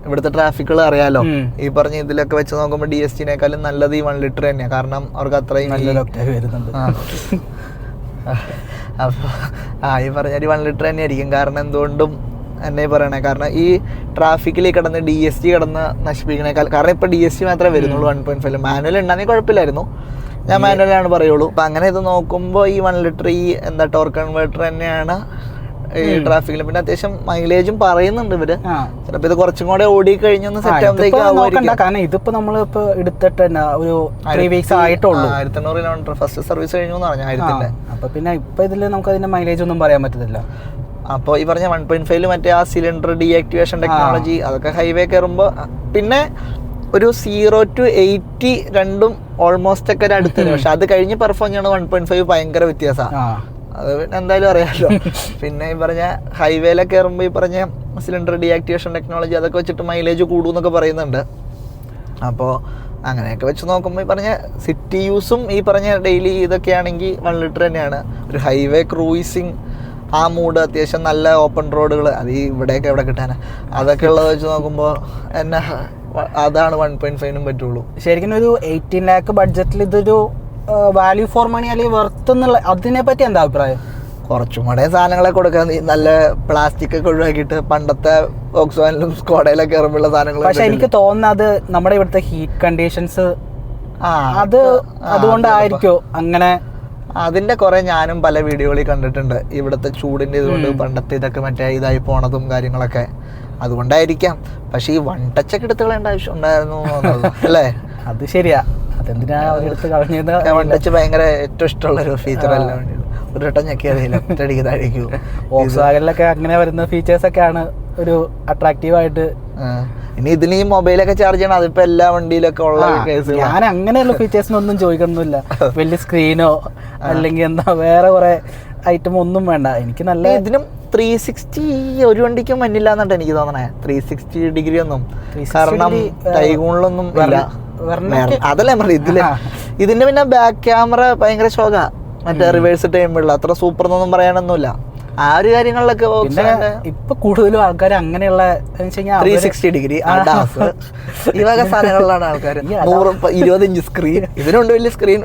ഇവിടുത്തെ ട്രാഫിക്കുകൾ അറിയാലോ. ഈ പറഞ്ഞ ഇതിലൊക്കെ വെച്ച് നോക്കുമ്പോൾ DST-നേക്കാളും നല്ലത് ഈ 1 ലിറ്റർ തന്നെയാണ്. കാരണം അവർക്ക് അത്രയും വരുന്നുണ്ട്. അപ്പോൾ ഈ പറഞ്ഞാൽ 1 ലിറ്റർ തന്നെ ആയിരിക്കും. കാരണം എന്തുകൊണ്ടും എന്നെ പറയണേ, കാരണം ഈ ട്രാഫിക്കിൽ കിടന്ന് DST കിടന്ന് നശിപ്പിക്കണേക്കാൾ, കാരണം ഇപ്പൊ DST മാത്രമേ വരുന്നുള്ളൂ 1.5. മാനുവൽ ഉണ്ടാകുന്ന കുഴപ്പമില്ലായിരുന്നു, ഞാൻ മാനുവലാണ് പറയുള്ളൂ. അപ്പൊ അങ്ങനെ ഇത് നോക്കുമ്പോൾ ഈ 1 ലിറ്റർ ഈ ടോർക്ക് കൺവേർട്ടർ തന്നെയാണ് ഈ ട്രാഫിക്കിൽ. പിന്നെ അത്യാവശ്യം മൈലേജും പറയുന്നുണ്ട് ഇവര്. ചിലപ്പോ ഇത് കുറച്ചും കൂടെ ഓടി കഴിഞ്ഞൊന്ന് സെറ്റ് ആവുമ്പോഴേക്കും, കാരണം ഇതിപ്പോ നമ്മളിപ്പോ എടുത്തിട്ട് ഒരു 3 വീക്സ് ആയിട്ടുള്ളൂ. 1800 കിലോമീറ്റർ ഫസ്റ്റ് സർവീസ് കഴിഞ്ഞു എന്ന് പറഞ്ഞു 1000. അപ്പൊ പിന്നെ ഇപ്പൊ ഇതില് നമുക്ക് അതിന്റെ മൈലേജ് ഒന്നും പറയാൻ പറ്റത്തില്ല. അപ്പോൾ ഈ പറഞ്ഞ 1.5 മറ്റേ ആ സിലിണ്ടർ ഡീആക്ടിവേഷൻ ടെക്നോളജി അതൊക്കെ ഹൈവേ കയറുമ്പോൾ, പിന്നെ ഒരു 0 to 80 രണ്ടും ഓൾമോസ്റ്റ് ഒക്കെ ഒരു അടുത്ത്. പക്ഷെ അത് കഴിഞ്ഞ് പെർഫോം ചെയ്യണ 1.5 ഭയങ്കര വ്യത്യാസമാണ്. അത് പിന്നെ എന്തായാലും അറിയാമല്ലോ. പിന്നെ ഈ പറഞ്ഞ ഹൈവേയിലൊക്കെ കയറുമ്പോൾ ഈ പറഞ്ഞ സിലിണ്ടർ ഡീആക്ടിവേഷൻ ടെക്നോളജി അതൊക്കെ വെച്ചിട്ട് മൈലേജ് കൂടുമെന്നൊക്കെ പറയുന്നുണ്ട്. അപ്പോൾ അങ്ങനെയൊക്കെ വെച്ച് നോക്കുമ്പോൾ ഈ പറഞ്ഞ സിറ്റി യൂസും ഈ പറഞ്ഞ ഡെയിലി ഇതൊക്കെ ആണെങ്കിൽ 1 ലിറ്റർ തന്നെയാണ്. ഒരു ഹൈവേ ക്രൂയിസിങ് ആ മൂഡ്, അത്യാവശ്യം നല്ല ഓപ്പൺ റോഡുകൾ, അത് ഈ ഇവിടെയൊക്കെ എവിടെ കിട്ടാനാ, അതൊക്കെ ഉള്ളത് വെച്ച് നോക്കുമ്പോൾ എന്നെ അതാണ് 1.5 പറ്റുള്ളൂ. ശരിക്കും ഒരു 18 lakh ബഡ്ജറ്റിൽ ഇതൊരു വാല്യൂ ഫോർ മണി അല്ലെങ്കിൽ വെർത്ത് എന്നുള്ള അതിനെ പറ്റി എന്താ അഭിപ്രായം? കുറച്ചും കൂടെ സാധനങ്ങളെ കൊടുക്കാൻ, നല്ല പ്ലാസ്റ്റിക് ഒക്കെ ഒഴിവാക്കിയിട്ട് പണ്ടത്തെ വോക്സ്വാഗനിലും സ്കോഡയിലൊക്കെ ഇറങ്ങുള്ള സാധനങ്ങൾ. പക്ഷെ എനിക്ക് തോന്നുന്നത് നമ്മുടെ ഇവിടുത്തെ ഹീറ്റ് കണ്ടീഷൻസ് അതുകൊണ്ടായിരിക്കോ അങ്ങനെ. അതിന്റെ കുറെ ഞാനും പല വീഡിയോകളിൽ കണ്ടിട്ടുണ്ട്. ഇവിടുത്തെ ചൂടിന്റെ ഇതുകൊണ്ട് പണ്ടത്തെ ഇതൊക്കെ മറ്റേ ഇതായി പോണതും കാര്യങ്ങളൊക്കെ അതുകൊണ്ടായിരിക്കാം. പക്ഷെ ഈ 1 ടച്ചൊക്കെ എടുത്ത് കളയേണ്ട ആവശ്യം ഉണ്ടായിരുന്നു അല്ലേ? അത് ശരിയാ, അതെന്തിനാ എടുത്ത് കളഞ്ഞത്? 1 ടച്ച് ഭയങ്കര ഏറ്റവും ഇഷ്ടമുള്ള ഒരു ഫീച്ചർ അല്ല. ഒരു വട്ടം ഞെക്കിയതില്ല, ഒറ്റയടിക്ക് വോക്സ്വാഗനിലൊക്കെ അങ്ങനെ വരുന്ന ഫീച്ചേഴ്സ് ഒക്കെയാണ് ഒരു അട്രാക്റ്റീവ് ആയിട്ട്. ഇനി ഇതിന് ഈ മൊബൈലൊക്കെ ചാർജ് ചെയ്യണം, അതിപ്പോ എല്ലാ വണ്ടിയിലൊക്കെ ഉള്ള കേസ്. ഞാൻ അങ്ങനെയുള്ള ഫീച്ചേഴ്സിനൊന്നും ചോദിക്കണമെന്നില്ല. വലിയ സ്ക്രീനോ അല്ലെങ്കിൽ എന്താ വേറെ കുറെ ഐറ്റം ഒന്നും വേണ്ട. എനിക്ക് നല്ല ഇതിനും 360 ഒരു വണ്ടിക്കും മഞ്ഞില്ല എന്നിട്ട് എനിക്ക് തോന്നണേ. 360 ഡിഗ്രി ഒന്നും. 360 കാരണം ടൈഗൂണിലൊന്നും ഇല്ല. അതല്ല ഞാൻ പറഞ്ഞു ഇതില്. ഇതിന്റെ പിന്നെ ബാക്ക് ക്യാമറ ഭയങ്കര ശോക. മറ്റേ റിവേഴ്സ് ടൈമുള്ള അത്ര സൂപ്പർ എന്നൊന്നും പറയാനൊന്നുമില്ല. ആ ഒരു കാര്യങ്ങളിലൊക്കെ ഇപ്പൊ കൂടുതലും ആൾക്കാർ അങ്ങനെയുള്ള 360 ഡിഗ്രി ഈ വക സാധനങ്ങളിലാണ് ആൾക്കാർ. 120 ഇഞ്ച് സ്ക്രീൻ. ഇതിനുണ്ട് വലിയ സ്ക്രീൻ.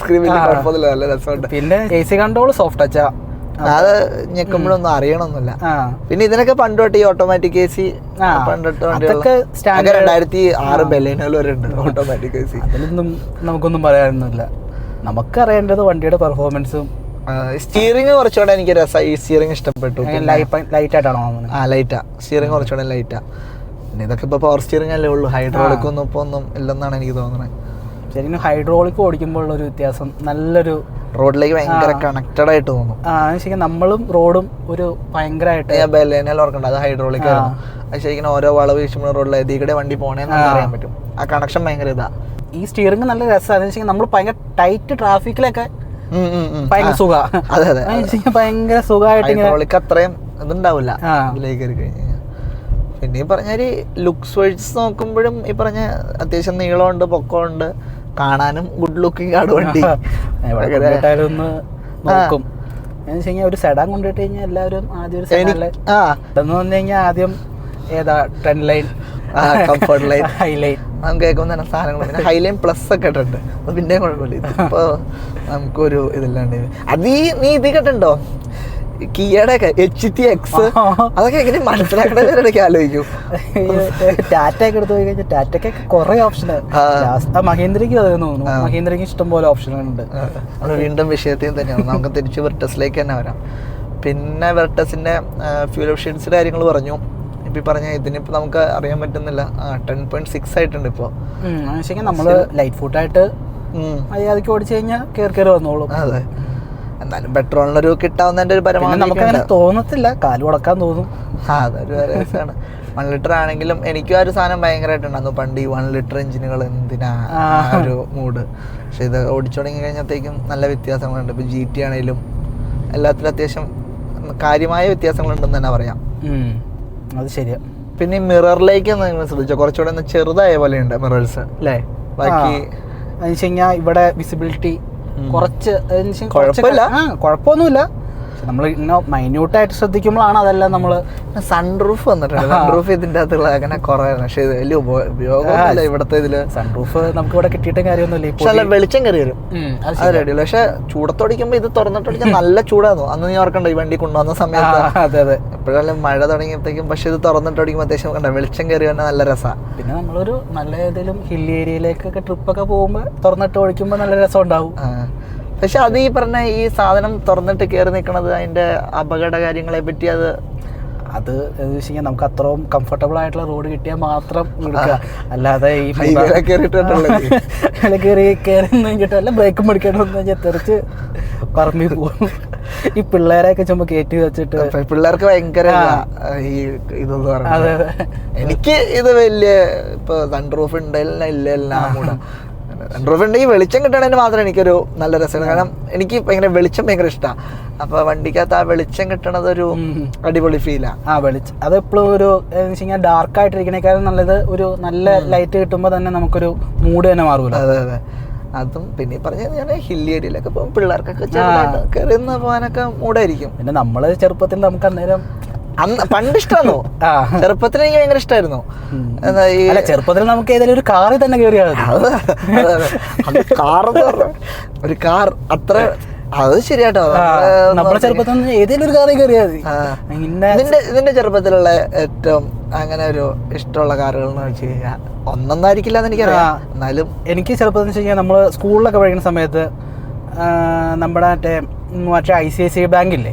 സ്ക്രീൻ വലിയ കുഴപ്പമൊന്നുമില്ല, നല്ല രസമുണ്ട്. പിന്നെ AC കൺട്രോൾ സോഫ്റ്റ് ടച്ചാ, അത് ഞെക്കുമ്പോഴൊന്നും അറിയണമെന്നില്ല. പിന്നെ ഇതിനൊക്കെ പണ്ട് തൊട്ട് ഈ ഓട്ടോമാറ്റിക് AC പണ്ടൊട്ട് 2006 ബെലേനോയിൽ വരെ ഉണ്ട് ഓട്ടോമാറ്റിക് AC. അതിലൊന്നും നമുക്കൊന്നും പറയാനൊന്നുമില്ല. നമുക്കറിയേണ്ടത് വണ്ടിയുടെ പെർഫോമൻസും. സ്റ്റിയറിംഗ് കുറച്ചുകൂടെ എനിക്ക് രസമായി. ഈ സ്റ്റിയറിംഗ് ഇഷ്ടപ്പെട്ടു. ലൈറ്റ് ആയിട്ടാണോ? ലൈറ്റാ. സ്റ്റിയറിംഗ് കുറച്ചുകൂടെ ലൈറ്റാ. പിന്നെ ഇതൊക്കെ ഇപ്പൊ പവർ സ്റ്റിയറിംഗ് അല്ലേ ഉള്ളൂ. ഹൈഡ്രോളിക് ഒന്നും ഇപ്പൊ ഒന്നും ഇല്ലെന്നാണ് എനിക്ക് തോന്നുന്നത്. ശരിക്കും ഹൈഡ്രോളിക് ഓടിക്കുമ്പോൾ ഒരു വ്യത്യാസം, നല്ലൊരു റോഡിലേക്ക് ഭയങ്കര കണക്റ്റഡ് ആയിട്ട് തോന്നും. ശരിക്കും നമ്മളും റോഡും ഒരു ഭയങ്കരമായിട്ട്. ബെലേനയിൽ ഓർക്കണ്ട, അത് ഹൈഡ്രോളിക് ആയിരുന്നു. അത് ശരിക്കും ഓരോ വളവ് വീശുമ്പോൾ റോഡിൽ ഇതികൂടെ വണ്ടി പോണേന്ന് അറിയാൻ പറ്റും. ആ കണക്ഷൻ ഭയങ്കര ഇതാ. ഈ സ്റ്റിയറിംഗ് നല്ല രസമാണ്. നമ്മൾ ഭയങ്കര ടൈറ്റ് ട്രാഫിക്കിലൊക്കെ ഭയങ്കര സുഖമാണ്. അതെ അതെ, ഭയങ്കര സുഖമായിട്ട് ഹൈഡ്രോളിക് അത്രയും ഇതുണ്ടാവില്ല ഇതിലേക്ക് കയറി കഴിഞ്ഞാൽ. പിന്നെ ഈ പറഞ്ഞാൽ ലുക്സ് വൈസ് നോക്കുമ്പോഴും ഈ പറഞ്ഞ അത്യാവശ്യം നീളമുണ്ട്, പൊക്കമുണ്ട്, കാണാനും ഗുഡ് ലുക്കിംഗ് ആണ് വണ്ടി. ഒന്ന് നോക്കും ഒരു സെഡാൻ കൊണ്ടുപോയിട്ട് കഴിഞ്ഞാൽ എല്ലാവരും ആദ്യം ഒരു സെഡാൻ പറഞ്ഞു കഴിഞ്ഞാൽ ആദ്യം ഏതാ trend line, comfort line, Highline നമുക്ക് കേൾക്കുന്ന തന്നെ സാധനങ്ങൾ. പിന്നെ ഹൈലൈൻ പ്ലസ് ഒക്കെ ഇട്ടുണ്ട്, അത് പിന്നെയും കുഴപ്പമില്ല. ഇതിപ്പോ നമുക്കൊരു ഇതില്ലാണ്ട്. നീ ഇത് കേട്ടുണ്ടോ കിയയുടെ HTX? അതൊക്കെ എങ്ങനെ മനസ്സിലാക്കണമെന്ന് ആലോചിക്കും. ടാറ്റ ഒക്കെ എടുത്ത് പോയി കഴിഞ്ഞാൽ ടാറ്റയ്ക്ക് കുറെ ഓപ്ഷൻ. മഹീന്ദ്രയ്ക്ക് അത് തോന്നുന്നു. മഹീന്ദ്രയ്ക്ക് ഇഷ്ടം പോലെ ഓപ്ഷനുകളുണ്ട്. നമ്മൾ വീണ്ടും വിഷയത്തിൽ തന്നെയാണ്. നമുക്ക് തിരിച്ച് വെർട്ടസിലേക്ക് തന്നെ വരാം. പിന്നെ വെർട്ടസിന്റെ ഫ്യൂൽ എഫിഷ്യൻസിയുടെ കാര്യങ്ങൾ പറഞ്ഞു. ഇപ്പൊ പറഞ്ഞ ഇതിനിപ്പോ നമുക്ക് അറിയാൻ പറ്റുന്നില്ല. 10.6 ആയിട്ടുണ്ട് ഇപ്പൊ. ശരിക്കും നമ്മള് ലൈറ്റ് ഫുഡായിട്ട് മര്യാദക്ക് ഓടിച്ചു കഴിഞ്ഞാൽ കയറി വന്നോളും. അതെ, എന്നാലും പെട്രോളിനൊരു കിട്ടാവുന്നതിന്റെ ഒരു പരമാവധി നമുക്കങ്ങനെ തോന്നത്തില്ല, കാല് ഉടക്കാൻ തോന്നും. അതൊരു രസമാണ്. 1 ലിറ്റർ ആണെങ്കിലും എനിക്കും ആ ഒരു സാധനം ഭയങ്കരമായിട്ടുണ്ടായിരുന്നു പണ്ട്. ഈ 1 ലിറ്റർ എഞ്ചിനുകൾ എന്തിനാ ഒരു മൂഡ്. പക്ഷെ ഇത് ഓടിച്ചു തുടങ്ങി കഴിഞ്ഞപ്പോഴത്തേക്കും നല്ല വ്യത്യാസങ്ങളുണ്ട്. ഇപ്പൊ GT ആണെങ്കിലും എല്ലാത്തിലും അത്യാവശ്യം കാര്യമായ വ്യത്യാസങ്ങളുണ്ടെന്ന് തന്നെ പറയാം. അത് ശരിയാ. പിന്നെ ഈ മിററിലേക്ക് നിങ്ങൾ ശ്രദ്ധിച്ചോ, കുറച്ചുകൂടെ ഒന്ന് ചെറുതായ പോലെയുണ്ട് മിറേഴ്സ് അല്ലേ? ബാക്കി ഇവിടെ വിസിബിലിറ്റി കുറച്ച് കുഴപ്പമൊന്നുമില്ല. നമ്മൾ ഇങ്ങനെ മൈന്യൂട്ടായിട്ട് ശ്രദ്ധിക്കുമ്പോഴാണ് അതെല്ലാം നമ്മൾ. സൺറൂഫ് വന്നിട്ടുണ്ട്. സൺറൂഫ് ഇതിൻ്റെ അകത്തുള്ള അങ്ങനെ കുറവായിരുന്നു. പക്ഷെ ഇത് വലിയ ഉപയോഗമല്ല ഇവിടുത്തെ ഇതില്. സൺറൂഫ് നമുക്ക് ഇവിടെ കിട്ടിയിട്ട് കാര്യമൊന്നുമില്ല. പക്ഷെ വെളിച്ചം കയറി വരും, അത് റെഡിയല്ല. പക്ഷെ ചൂടത്തോടിക്കുമ്പോ ഇത് തുറന്നിട്ടടിക്കാൻ നല്ല ചൂടായിരുന്നു. അന്ന് നീ ഓർക്കണ്ട ഈ വണ്ടി കൊണ്ടുവന്ന സമയത്ത്. അതെ അതെ, എപ്പോഴെല്ലാം മഴ തുടങ്ങിയപ്പോഴത്തേക്കും. പക്ഷെ ഇത് തുറന്നിട്ടടിക്കുമ്പോൾ അത്യാവശ്യം കണ്ട വെളിച്ചം കയറി വന്നാൽ നല്ല രസമാണ്. പിന്നെ നമ്മളൊരു നല്ല ഏതെങ്കിലും ഹിൽ ഏരിയയിലേക്കൊക്കെ ട്രിപ്പൊക്കെ പോകുമ്പോൾ തുറന്നിട്ട് ഒഴിക്കുമ്പോൾ നല്ല രസം ഉണ്ടാവും. പക്ഷെ അത് ഈ പറഞ്ഞ ഈ സാധനം തുറന്നിട്ട് കയറി നിൽക്കണത് അതിന്റെ അപകട കാര്യങ്ങളെ പറ്റി അത് നമുക്ക് അത്രയും കംഫർട്ടബിൾ ആയിട്ടുള്ള റോഡ് കിട്ടിയാൽ മാത്രം എടുക്കുക. അല്ലാതെ ഈ കിട്ടല്ല ബ്രേക്കും പിടിക്കണമെന്ന് വെച്ചാൽ തെറിച്ച് പറമ്പി പോകും. ഈ പിള്ളേരെയൊക്കെ ചുമ്മാ കയറ്റി വെച്ചിട്ട് പിള്ളേർക്ക് ഭയങ്കര ഈ ഇതെന്ന് പറഞ്ഞത്. എനിക്ക് ഇത് വലിയ ഇപ്പൊ സൺറൂഫ് ഉണ്ടല്ല ഇല്ല എല്ലാം കൂടെ. സൺറൂഫ് ഉണ്ടെങ്കിൽ വെളിച്ചം കിട്ടണതിന് മാത്രം എനിക്കൊരു നല്ല രസമാണ്. കാരണം എനിക്ക് ഭയങ്കര വെളിച്ചം ഭയങ്കര ഇഷ്ടമാണ്. അപ്പൊ വണ്ടിക്കകത്ത് ആ വെളിച്ചം കിട്ടണത് ഒരു അടിപൊളി ഫീലാ. വെളിച്ചം അതെപ്പോഴും ഒരു ഡാർക്ക് ആയിട്ടിരിക്കണേക്കാളും നല്ലത് ഒരു നല്ല ലൈറ്റ് കിട്ടുമ്പോൾ തന്നെ നമുക്കൊരു മൂഡ് തന്നെ മാറൂല. അതെ അതെ, അതും പിന്നെ പറഞ്ഞത് ഞാൻ ഹില്ലി ഏരിയയിലൊക്കെ പോകും പിള്ളേർക്കൊക്കെ ചെറുതായിട്ട് കയറുന്ന പോകാനൊക്കെ മൂടായിരിക്കും. പിന്നെ നമ്മള് ചെറുപ്പത്തിൽ നമുക്ക് അന്നേരം പണ്ട് ഇഷ്ടമാണോ? ചെറുപ്പത്തിൽ എനിക്ക് ഭയങ്കര ഇഷ്ടമായിരുന്നു. ചെറുപ്പത്തിൽ നമുക്ക് ഏതെങ്കിലും ഒരു കാറിൽ തന്നെ കയറിയാൽ ഒരു കാർ അത്ര അത് ശരിയാട്ടോ. നമ്മുടെ ചെറുപ്പത്തിൽ ഏതെങ്കിലും ഒരു കാറിൽ കയറിയാൽ മതി. ഇതിന്റെ ചെറുപ്പത്തിലുള്ള ഏറ്റവും അങ്ങനെ ഒരു ഇഷ്ടമുള്ള കാറുകൾ എന്ന് വെച്ച് കഴിഞ്ഞാൽ ഒന്നൊന്നായിരിക്കില്ല എന്ന് എനിക്കറിയാം. എന്നാലും എനിക്ക് ചെറുപ്പത്തിൽ വെച്ച് കഴിഞ്ഞാൽ നമ്മള് സ്കൂളിലൊക്കെ പഠിക്കുന്ന സമയത്ത് നമ്മുടെ മറ്റേ ICICI ബാങ്കില്ലേ,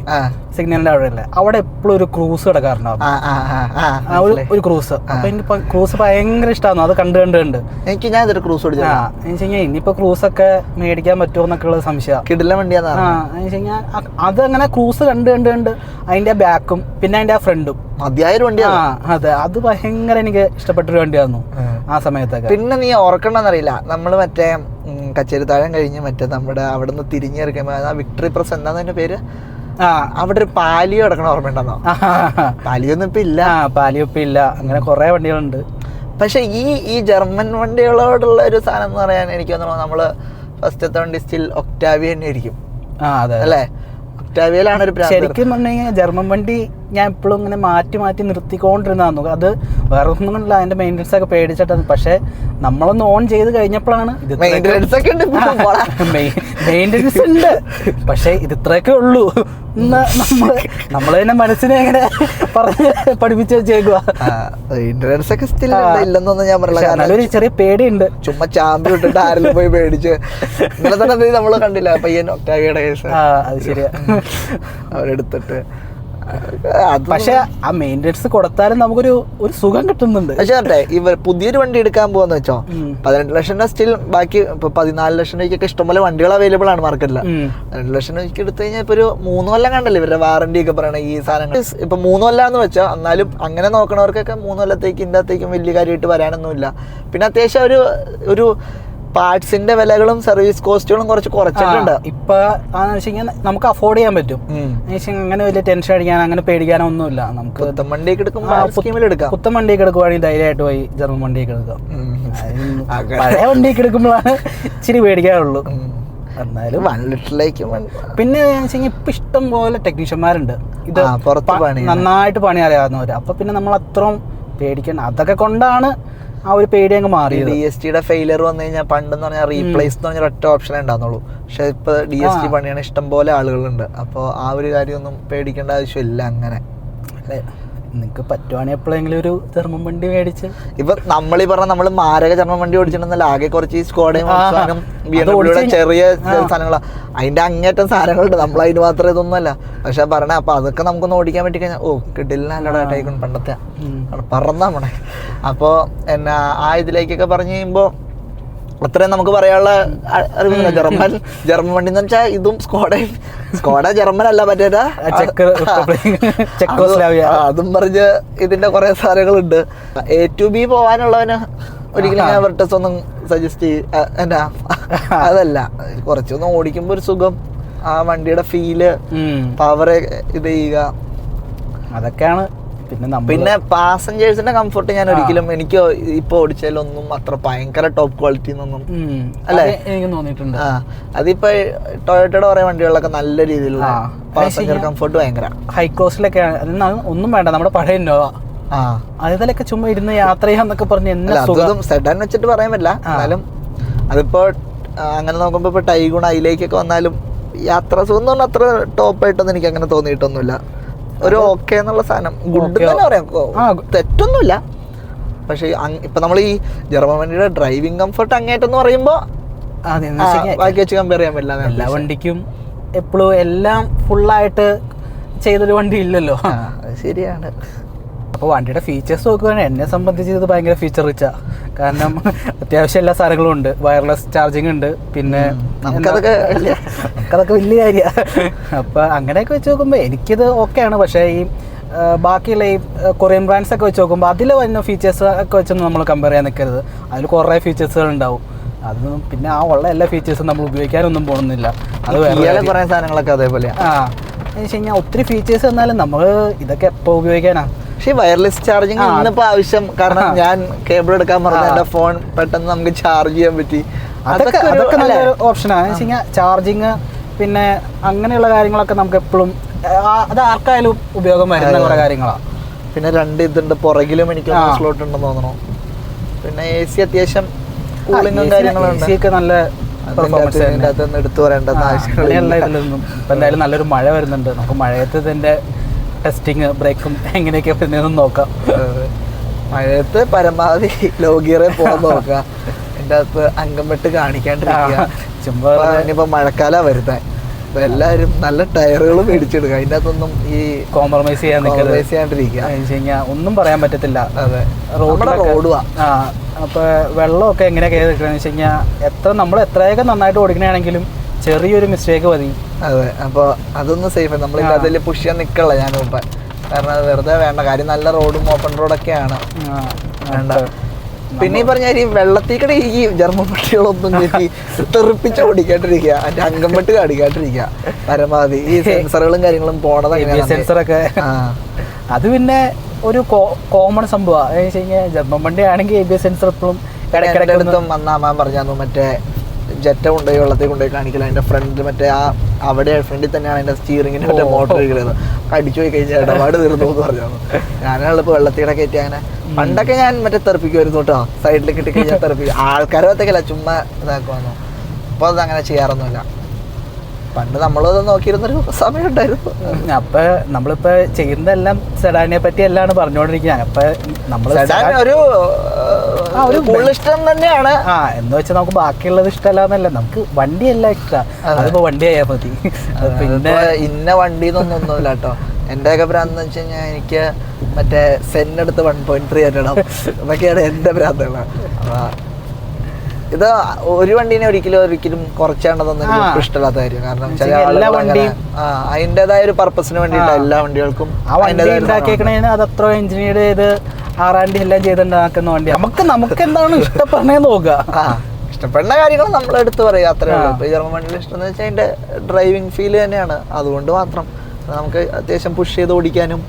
സിഗ്നലിന്റെ അവിടെ അല്ലേ, അവിടെ എപ്പോഴും ഒരു ക്രൂസ് കിടക്കാറുണ്ടാവും. ഒരു ക്രൂസ്. അപ്പൊ എനിക്ക് ക്രൂസ് ഭയങ്കര ഇഷ്ടമാണ്. അത് കണ്ട് എനിക്ക് ഞാൻ ഇതൊരു ക്രൂസ് ഇനിയിപ്പോ ക്രൂസ് ഒക്കെ മേടിക്കാൻ പറ്റുമോ എന്നൊക്കെ ഉള്ള സംശയം. അത് അങ്ങനെ ക്രൂസ് കണ്ട് അതിന്റെ ബാക്കും പിന്നെ അതിന്റെ ആ ഫ്രണ്ടും മതിയായൊരു വണ്ടിയാണ്. അതെ, അത് ഭയങ്കര എനിക്ക് ഇഷ്ടപ്പെട്ടൊരു വണ്ടിയായിരുന്നു ആ സമയത്തൊക്കെ. പിന്നെ നീ ഓർക്കണമെന്നറിയില്ല, നമ്മള് മറ്റേ കച്ചേരിത്താഴം കഴിഞ്ഞ് മറ്റേ നമ്മുടെ അവിടെ നിന്ന് തിരിഞ്ഞിറക്കുമ്പോൾ വിക്ടറി പ്രസ് എന്താന്ന് അതിന്റെ പേര്, അവിടെ ഒരു പാലിയോ കിടക്കണ ഓർമ്മയുണ്ടെന്നോ? പാലിയൊന്നും ഇപ്പൊ ഇല്ല. പാലിയോ ഇപ്പൊ ഇല്ല. അങ്ങനെ കുറെ വണ്ടികളുണ്ട്. പക്ഷെ ഈ ജർമ്മൻ വണ്ടികളോടുള്ള ഒരു സാധനം എന്ന് പറയാൻ എനിക്ക് തോന്നുന്നു നമ്മള് ഫസ്റ്റത്തെ വണ്ടി സ്റ്റിൽ ഒക്ടാവിയ തന്നെ ആയിരിക്കും അല്ലേ? ഒക്ടാവിയയിലാണ് ഒരു ശരിക്കും പറഞ്ഞു കഴിഞ്ഞാൽ ജർമ്മൻ വണ്ടി ഞാൻ എപ്പോഴും ഇങ്ങനെ മാറ്റി നിർത്തിക്കൊണ്ടിരുന്നു. അത് വേറെ ഒന്നുമില്ല, അതിന്റെ മെയിൻ്റെനൻസ് ഒക്കെ പേടിച്ചിട്ടാണ്. പക്ഷെ നമ്മളൊന്ന് ഓൺ ചെയ്ത് കഴിഞ്ഞപ്പോഴാണ് മെയിൻ്റെനൻസ് ഉണ്ട്, പക്ഷെ ഇത് ഇത്രയൊക്കെ ഉള്ളൂ നമ്മൾ തന്നെ മനസ്സിനെ എങ്ങനെ പറഞ്ഞ് പഠിപ്പിച്ച് വെച്ചേക്കുക. മെയിൻ്റെനൻസ് ഒക്കെ സ്റ്റിൽ ഇല്ലെന്നൊന്നും ഞാൻ പറഞ്ഞില്ല. നല്ലൊരു ചെറിയ പേടിയുണ്ട്. ചുമ്മാ ചാമ്പി വിട്ടിട്ട് ആരെങ്കിലും പോയി പേടിച്ച് ഇന്നലെ തന്നെ നമ്മള് കണ്ടില്ല പയ്യൻ ഒക്ടാവിയുടെ കേസ്. അത് ശരിയാ, അവരെടുത്തിട്ട്. പക്ഷെ ആ മെയിൻ്റെനൻസ് കൊടുത്താലും നമുക്കൊരു സുഖം കിട്ടുന്നുണ്ട്. പക്ഷേ ഇവർ പുതിയൊരു വണ്ടി എടുക്കാൻ പോവാന്ന് വെച്ചോ, 18 ലക്ഷം സ്റ്റിൽ ബാക്കി ഇപ്പൊ 14 ലക്ഷം രൂപയ്ക്കൊക്കെ ഇഷ്ടംപോലെ വണ്ടികൾ അവൈലബിൾ ആണ് മാർക്കറ്റില്. 18 ലക്ഷം രൂപയ്ക്ക് എടുത്തു കഴിഞ്ഞാൽ ഇപ്പൊ ഒരു 3 കൊല്ലം കണ്ടല്ലേ ഇവരുടെ വാറണ്ടി ഒക്കെ പറയണ ഈ സാധനങ്ങൾ. ഇപ്പൊ 3 കൊല്ലാന്ന് വെച്ചോ, എന്നാലും അങ്ങനെ നോക്കണവർക്കൊക്കെ 3 കൊല്ലത്തേക്ക് ഇതിന്റെ അകത്തേക്കും വലിയ കാര്യമായിട്ട് വരാനൊന്നുമില്ല. പിന്നെ അത്യാവശ്യം ഒരു പാർട്സിന്റെ വിലകളും സർവീസ് കോസ്റ്റുകളും കുറച്ചിട്ടുണ്ട്. ഇപ്പൊ നമുക്ക് അഫോർഡ് ചെയ്യാൻ പറ്റും. അങ്ങനെ വലിയ ടെൻഷൻ അടിക്കാൻ അങ്ങനെ പേടിക്കാനോ ഒന്നുമില്ല. നമുക്ക് പുത്തൻ വണ്ടിയൊക്കെ എടുക്കാം. പുത്തൻ വണ്ടിയൊക്കെ എടുക്കുവാണെങ്കിൽ ധൈര്യമായിട്ട് പോയി ജർമ്മൻ വണ്ടിയൊക്കെ എടുക്കാം. പഴയ വണ്ടിയൊക്കെ എടുക്കുമ്പോഴാണ് ഇച്ചിരി പേടിക്കാനുള്ളൂ. എന്നാലും 1 ലിറ്ററിലേക്ക്. പിന്നെ ഇപ്പൊ ഇഷ്ടം പോലെ ടെക്നീഷ്യന്മാരുണ്ട് ഇത് നന്നായിട്ട് പണി അറിയാവുന്നവര്. അപ്പൊ പിന്നെ നമ്മൾ അത്രയും പേടിക്കണം. അതൊക്കെ കൊണ്ടാണ് ആ ഒരു പേടി അങ്ങ് മാറി. DST ഫെയിലിയർ വന്നു കഴിഞ്ഞാൽ പണ്ടെന്ന് പറഞ്ഞാൽ റീപ്ലേസ് എന്ന് പറഞ്ഞാൽ ഒറ്റ ഓപ്ഷൻ ഉണ്ടാകുന്നുള്ളൂ. പക്ഷെ ഇപ്പൊ DST പണിയാണ് ഇഷ്ടം പോലെ ആളുകളുണ്ട്. അപ്പോൾ ആ ഒരു കാര്യമൊന്നും പേടിക്കേണ്ട ആവശ്യമില്ല. അങ്ങനെ അല്ലേ? നിങ്ങൾക്ക് പറ്റുവാണെങ്കിൽ എപ്പോഴെങ്കിലും ഒരു ജർമ്മൻ വണ്ടി മേടിച്ച്. ഇപ്പൊ നമ്മളീ പറഞ്ഞ നമ്മള് മാരക ജർമ്മൻ വണ്ടി ഓടിച്ചിട്ടുണ്ടെന്നല്ല, ആകെ കുറച്ച് ഈ സ്കോഡയും BMW ചെറിയ സാധനങ്ങളാണ്. അതിന്റെ അങ്ങേറ്റം സാധനങ്ങളുണ്ട്. നമ്മൾ അതിന് മാത്രമേ ഇതൊന്നുമല്ല. പക്ഷെ പറഞ്ഞ അപ്പൊ അതൊക്കെ നമുക്കൊന്ന് ഓടിക്കാൻ പറ്റി കഴിഞ്ഞാൽ കിട്ടില്ല നല്ലതായിട്ടായിക്കൊണ്ട് പണ്ടത്തെ പറന്നാ പോണേ. അപ്പോ എന്നാ ആ ഇതിലേക്കൊക്കെ പറഞ്ഞു കഴിയുമ്പോ അത്രയും നമുക്ക് പറയാനുള്ള അറിവില്ല. ജർമ്മൻ വണ്ടി എന്ന് വെച്ചാൽ ഇതും സ്കോഡ ജർമ്മൻ അല്ല, മറ്റേ അതും പറഞ്ഞ് ഇതിന്റെ കുറെ സാധനങ്ങളുണ്ട്. A to B പോവാനുള്ളവന് ഒരിക്കലും ഞാൻ വെർട്ടസ് ഒന്നും സജസ്റ്റ് എന്നാ അതല്ല. കുറച്ചൊന്നും ഓടിക്കുമ്പോ ഒരു സുഖം, ആ വണ്ടിയുടെ ഫീല്, പവർ ഇത് ചെയ്യുക, അതൊക്കെയാണ്. പിന്നെ പാസഞ്ചേഴ്സിന്റെ കംഫർട്ട് ഞാൻ ഒരിക്കലും എനിക്ക് ഇപ്പൊ ഓടിച്ചാലൊന്നും അത്ര ഭയങ്കര ടോപ്പ് ക്വാളിറ്റി എന്നൊന്നും അല്ലേ എനിക്ക് തോന്നിയിട്ടുണ്ട്. അതിപ്പോ ടൊയോട്ടയുടെ കുറെ വണ്ടികളിലൊക്കെ നല്ല രീതിയിലുള്ള പാസഞ്ചർ കംഫർട്ട് ഭയങ്കര ഹൈ ക്ലോസിലൊക്കെ ഒന്നും വേണ്ട. നമ്മുടെ പഴയ ഇന്നോവ അതിലൊക്കെ ചുമ്മാ ഇരുന്ന് യാത്ര ചെയ്യാന്നൊക്കെ പറഞ്ഞ് സെഡാൻ വെച്ചിട്ട് പറയാൻ പറ്റില്ല. എന്നാലും അതിപ്പോ അങ്ങനെ നോക്കുമ്പോ ഇപ്പൊ ടൈഗുൺ അതിലേക്കൊക്കെ വന്നാലും യാത്ര സുഖം എന്ന് പറഞ്ഞാൽ അത്ര ടോപ്പായിട്ടൊന്നും എനിക്ക് അങ്ങനെ തോന്നിയിട്ടൊന്നുമില്ല. ഒരു ഓക്കെ എന്നുള്ള സാധനം ഗുഡ് തന്നെ പറയാം, തെറ്റൊന്നുമില്ല. പക്ഷെ ഇപ്പൊ നമ്മൾ ഈ ജർമ്മൻ വണ്ടിയുടെ ഡ്രൈവിംഗ് കംഫർട്ട് അങ്ങേറ്റെന്ന് പറയുമ്പോ ബാക്കി വെച്ച് കമ്പയർ ചെയ്യാൻ പറ്റില്ല. എല്ലാ വണ്ടിക്കും എപ്പോഴും എല്ലാം ഫുള്ളായിട്ട് ചെയ്തൊരു വണ്ടി ഇല്ലല്ലോ. ശരിയാണ്. അപ്പോൾ വണ്ടിയുടെ ഫീച്ചേഴ്സ് നോക്കുകയാണെങ്കിൽ എന്നെ സംബന്ധിച്ച് ഇത് ഭയങ്കര ഫീച്ചർ റിച്ചാ. കാരണം അത്യാവശ്യം എല്ലാ സാധനങ്ങളും ഉണ്ട്. വയർലെസ് ചാർജിങ് ഉണ്ട്. പിന്നെ അതൊക്കെ വലിയ കാര്യമാണ്. അപ്പോൾ അങ്ങനെയൊക്കെ വെച്ച് നോക്കുമ്പോൾ എനിക്കിത് ഓക്കെയാണ്. പക്ഷേ ഈ ബാക്കിയുള്ള ഈ കൊറിയൻ ബ്രാൻഡ്സ് ഒക്കെ വെച്ച് നോക്കുമ്പോൾ അതിൽ വരുന്ന ഫീച്ചേഴ്സ് ഒക്കെ വെച്ചൊന്നും നമ്മൾ കമ്പയർ ചെയ്യാൻ നിൽക്കരുത്. അതിൽ കുറേ ഫീച്ചേഴ്സുകൾ ഉണ്ടാവും. അതൊന്നും പിന്നെ ആ ഉള്ള എല്ലാ ഫീച്ചേഴ്സും നമ്മൾ ഉപയോഗിക്കാനൊന്നും പോകുന്നില്ല. അത് വേറെ കുറേ സാധനങ്ങളൊക്കെ അതേപോലെ എന്ന് വെച്ച് കഴിഞ്ഞാൽ ഒത്തിരി ഫീച്ചേഴ്സ് എന്നാലും നമ്മൾ ഇതൊക്കെ എപ്പോൾ ഉപയോഗിക്കാനാണ്. പക്ഷേ വയർലെസ് ചാർജിങ് ഇന്നിപ്പോ ആവശ്യം. കാരണം ഞാൻ കേബിൾ എടുക്കാൻ പറഞ്ഞ എന്റെ ഫോൺ പെട്ടെന്ന് നമുക്ക് ചാർജ് ചെയ്യാൻ പറ്റി. അതൊക്കെ നല്ലൊരു ഓപ്ഷനാണ്. എന്ന് വെച്ച് കഴിഞ്ഞാൽ ചാർജിങ് പിന്നെ അങ്ങനെയുള്ള കാര്യങ്ങളൊക്കെ നമുക്ക് എപ്പോഴും അത് ആർക്കായാലും ഉപയോഗം വരുന്ന കുറെ കാര്യങ്ങളാണ്. പിന്നെ 2 ഇതുണ്ട് പുറകിലും എനിക്ക് സ്ലോട്ട് ഉണ്ടെന്ന് തോന്നണു. പിന്നെ AC അത്യാവശ്യം കൂളിങ്ങും കാര്യങ്ങളുണ്ട്. AC ഒക്കെ നല്ല പെർഫോമൻസ് എടുത്തു പറയേണ്ടത് ആവശ്യമില്ല. ഇതിലൊന്നും ഇപ്പം എന്തായാലും നല്ലൊരു മഴ വരുന്നുണ്ട്. നമുക്ക് മഴയത്ത് ഇതിന്റെ ടെസ്റ്റിങ് ബ്രേക്കും എങ്ങനെയൊക്കെ വരുന്നതെന്നും നോക്കാം. മഴയത്ത് പരമാവധി ലോ ഗിയറിൽ പോകാൻ നോക്കുക. എൻ്റെ അകത്ത് അംഗം വെട്ട് കാണിക്കാണ്ടിരിക്കുക. ഇനിയിപ്പോ മഴക്കാലം വരുന്നത് അപ്പൊ എല്ലാവരും നല്ല ടയറുകൾ മേടിച്ചെടുക്കുക. അതിൻ്റെ അകത്തൊന്നും ഈ കോംപ്രമൈസ് ചെയ്യാണ്ടിരിക്കുക. ഒന്നും പറയാൻ പറ്റത്തില്ല. അതെ, റോഡുവാ. അപ്പൊ വെള്ളമൊക്കെ എങ്ങനെ കയറിക്കണെന്ന് വെച്ച് കഴിഞ്ഞാൽ നമ്മൾ എത്രയൊക്കെ നന്നായിട്ട് ഓടിക്കണമെങ്കിലും ചെറിയൊരു മിസ്റ്റേക്ക് മതി. അതെ, അപ്പോൾ അതൊന്നും സേഫ്. നമ്മളിപ്പോൾ അതിൽ പുഷ് ചെയ്യാൻ നിൽക്കല്ല ഞാൻ മുമ്പ്. കാരണം അത് വെറുതെ വേണ്ട കാര്യം. നല്ല റോഡും ഓപ്പൺ റോഡൊക്കെയാണ് വേണ്ട. പിന്നെ ഈ പറഞ്ഞ ഈ വെള്ളത്തിൽ കൂടെ ഈ ജർമ്മൻ പട്ടികളൊന്നും കയറ്റി തെറിപ്പിച്ച് ഓടിക്കാണ്ടിരിക്കുക, അതിന്റെ അങ്കംപെട്ട് കാണിക്കാണ്ടിരിക്കുക പരമാവധി. ഈ സെൻസറുകളും കാര്യങ്ങളും പോണത് സെൻസറൊക്കെ അത് പിന്നെ ഒരു കോമൺ സംഭവമാണ്. ജർമ്മൻ വണ്ടി ആണെങ്കിൽ ABS സെൻസർ എപ്പോഴും ഇടയ്ക്കിടയ്ക്കും വന്നാമാൻ പറഞ്ഞു മറ്റേ ജെറ്റ കൊണ്ടുപോയി വെള്ളത്തിൽ കൊണ്ടുപോയി കാണിക്കില്ല, അതിന്റെ ഫ്രണ്ട് മറ്റേ അവിടെ ഫ്രണ്ടിൽ തന്നെയാണ് അതിന്റെ സ്റ്റിയറിംഗിന്റെ മറ്റേ മോട്ടർ ഇരിക്കുന്നത്, കടിച്ചു പോയി കഴിഞ്ഞാൽ ഇടപാട് തീർന്നു എന്ന് പറഞ്ഞു. ഞാനാണ് ഇപ്പോൾ വെള്ളത്തിടെ കയറ്റി അങ്ങനെ. പണ്ടൊക്കെ ഞാൻ മറ്റേ തെറിപ്പിക്കുമായിരുന്നു കേട്ടോ, സൈഡിൽ കിട്ടി കഴിഞ്ഞാൽ തെറിപ്പിക്കും. ആൾക്കാരെ ഒറ്റയ്ക്കല്ല ചുമ്മാ ഇതാക്കുവാന്നു. അപ്പോൾ അത് അങ്ങനെ ചെയ്യാറൊന്നുമില്ല. പണ്ട് നമ്മളത് നോക്കിയിരുന്നൊരു സമയം ഉണ്ടായിരുന്നു. അപ്പൊ നമ്മളിപ്പോ ചെയ്യുന്നതെല്ലാം സെഡാനെ പറ്റി എല്ലാം പറഞ്ഞുകൊണ്ടിരിക്കുകയാണ്. അപ്പൊ നമ്മള് ഒരു ഇഷ്ടം തന്നെയാണ്. എന്ന് വെച്ചാൽ നമുക്ക് ബാക്കിയുള്ളത് ഇഷ്ടമല്ല, നമുക്ക് വണ്ടിയെല്ലാം ഇഷ്ടമാണ്. അതിപ്പോ വണ്ടി ആയാൽ മതി. പിന്നെ ഇന്ന വണ്ടി എന്നൊന്നുമില്ല കേട്ടോ. എന്റെയൊക്കെ ഭ്രാന്തെന്ന് വെച്ച് കഴിഞ്ഞാൽ എനിക്ക് മറ്റേ സെന്നെടുത്ത് 1.3 ഇടണം, അതൊക്കെയാണ് എന്റെ ഭ്രാന്തുകൾ. ഇത് ഒരു വണ്ടീനെ ഒരിക്കലും കുറച്ചാണ്ടെന്നൊന്നും എനിക്ക് ഇഷ്ടമില്ലാത്ത കാര്യം. കാരണം ചില ആളുകൾ അതിൻ്റെതായ ഒരു പർപ്പസിന് വേണ്ടിയിട്ട് എല്ലാ വണ്ടികൾക്കും അത് അത്ര എഞ്ചിനീയർ ചെയ്ത് R&D എല്ലാം ചെയ്തുണ്ടാക്കുന്ന വണ്ടി. നമുക്ക് എന്താണ് ഇഷ്ടപ്പെടുന്നതെന്ന് നോക്കുക. ഇഷ്ടപ്പെടുന്ന കാര്യങ്ങൾ നമ്മൾ എടുത്ത് പറയുക, അത്രേ ഉള്ളൂ. ഇപ്പൊ ജർമ്മൻ വണ്ടിയിൽ ഇഷ്ടം എന്ന് വെച്ചാൽ അതിന്റെ ഡ്രൈവിംഗ് ഫീൽ തന്നെയാണ്. അതുകൊണ്ട് മാത്രം നമുക്ക് അത്യാവശ്യം പുഷ് ചെയ്ത് ഓടിക്കാനും.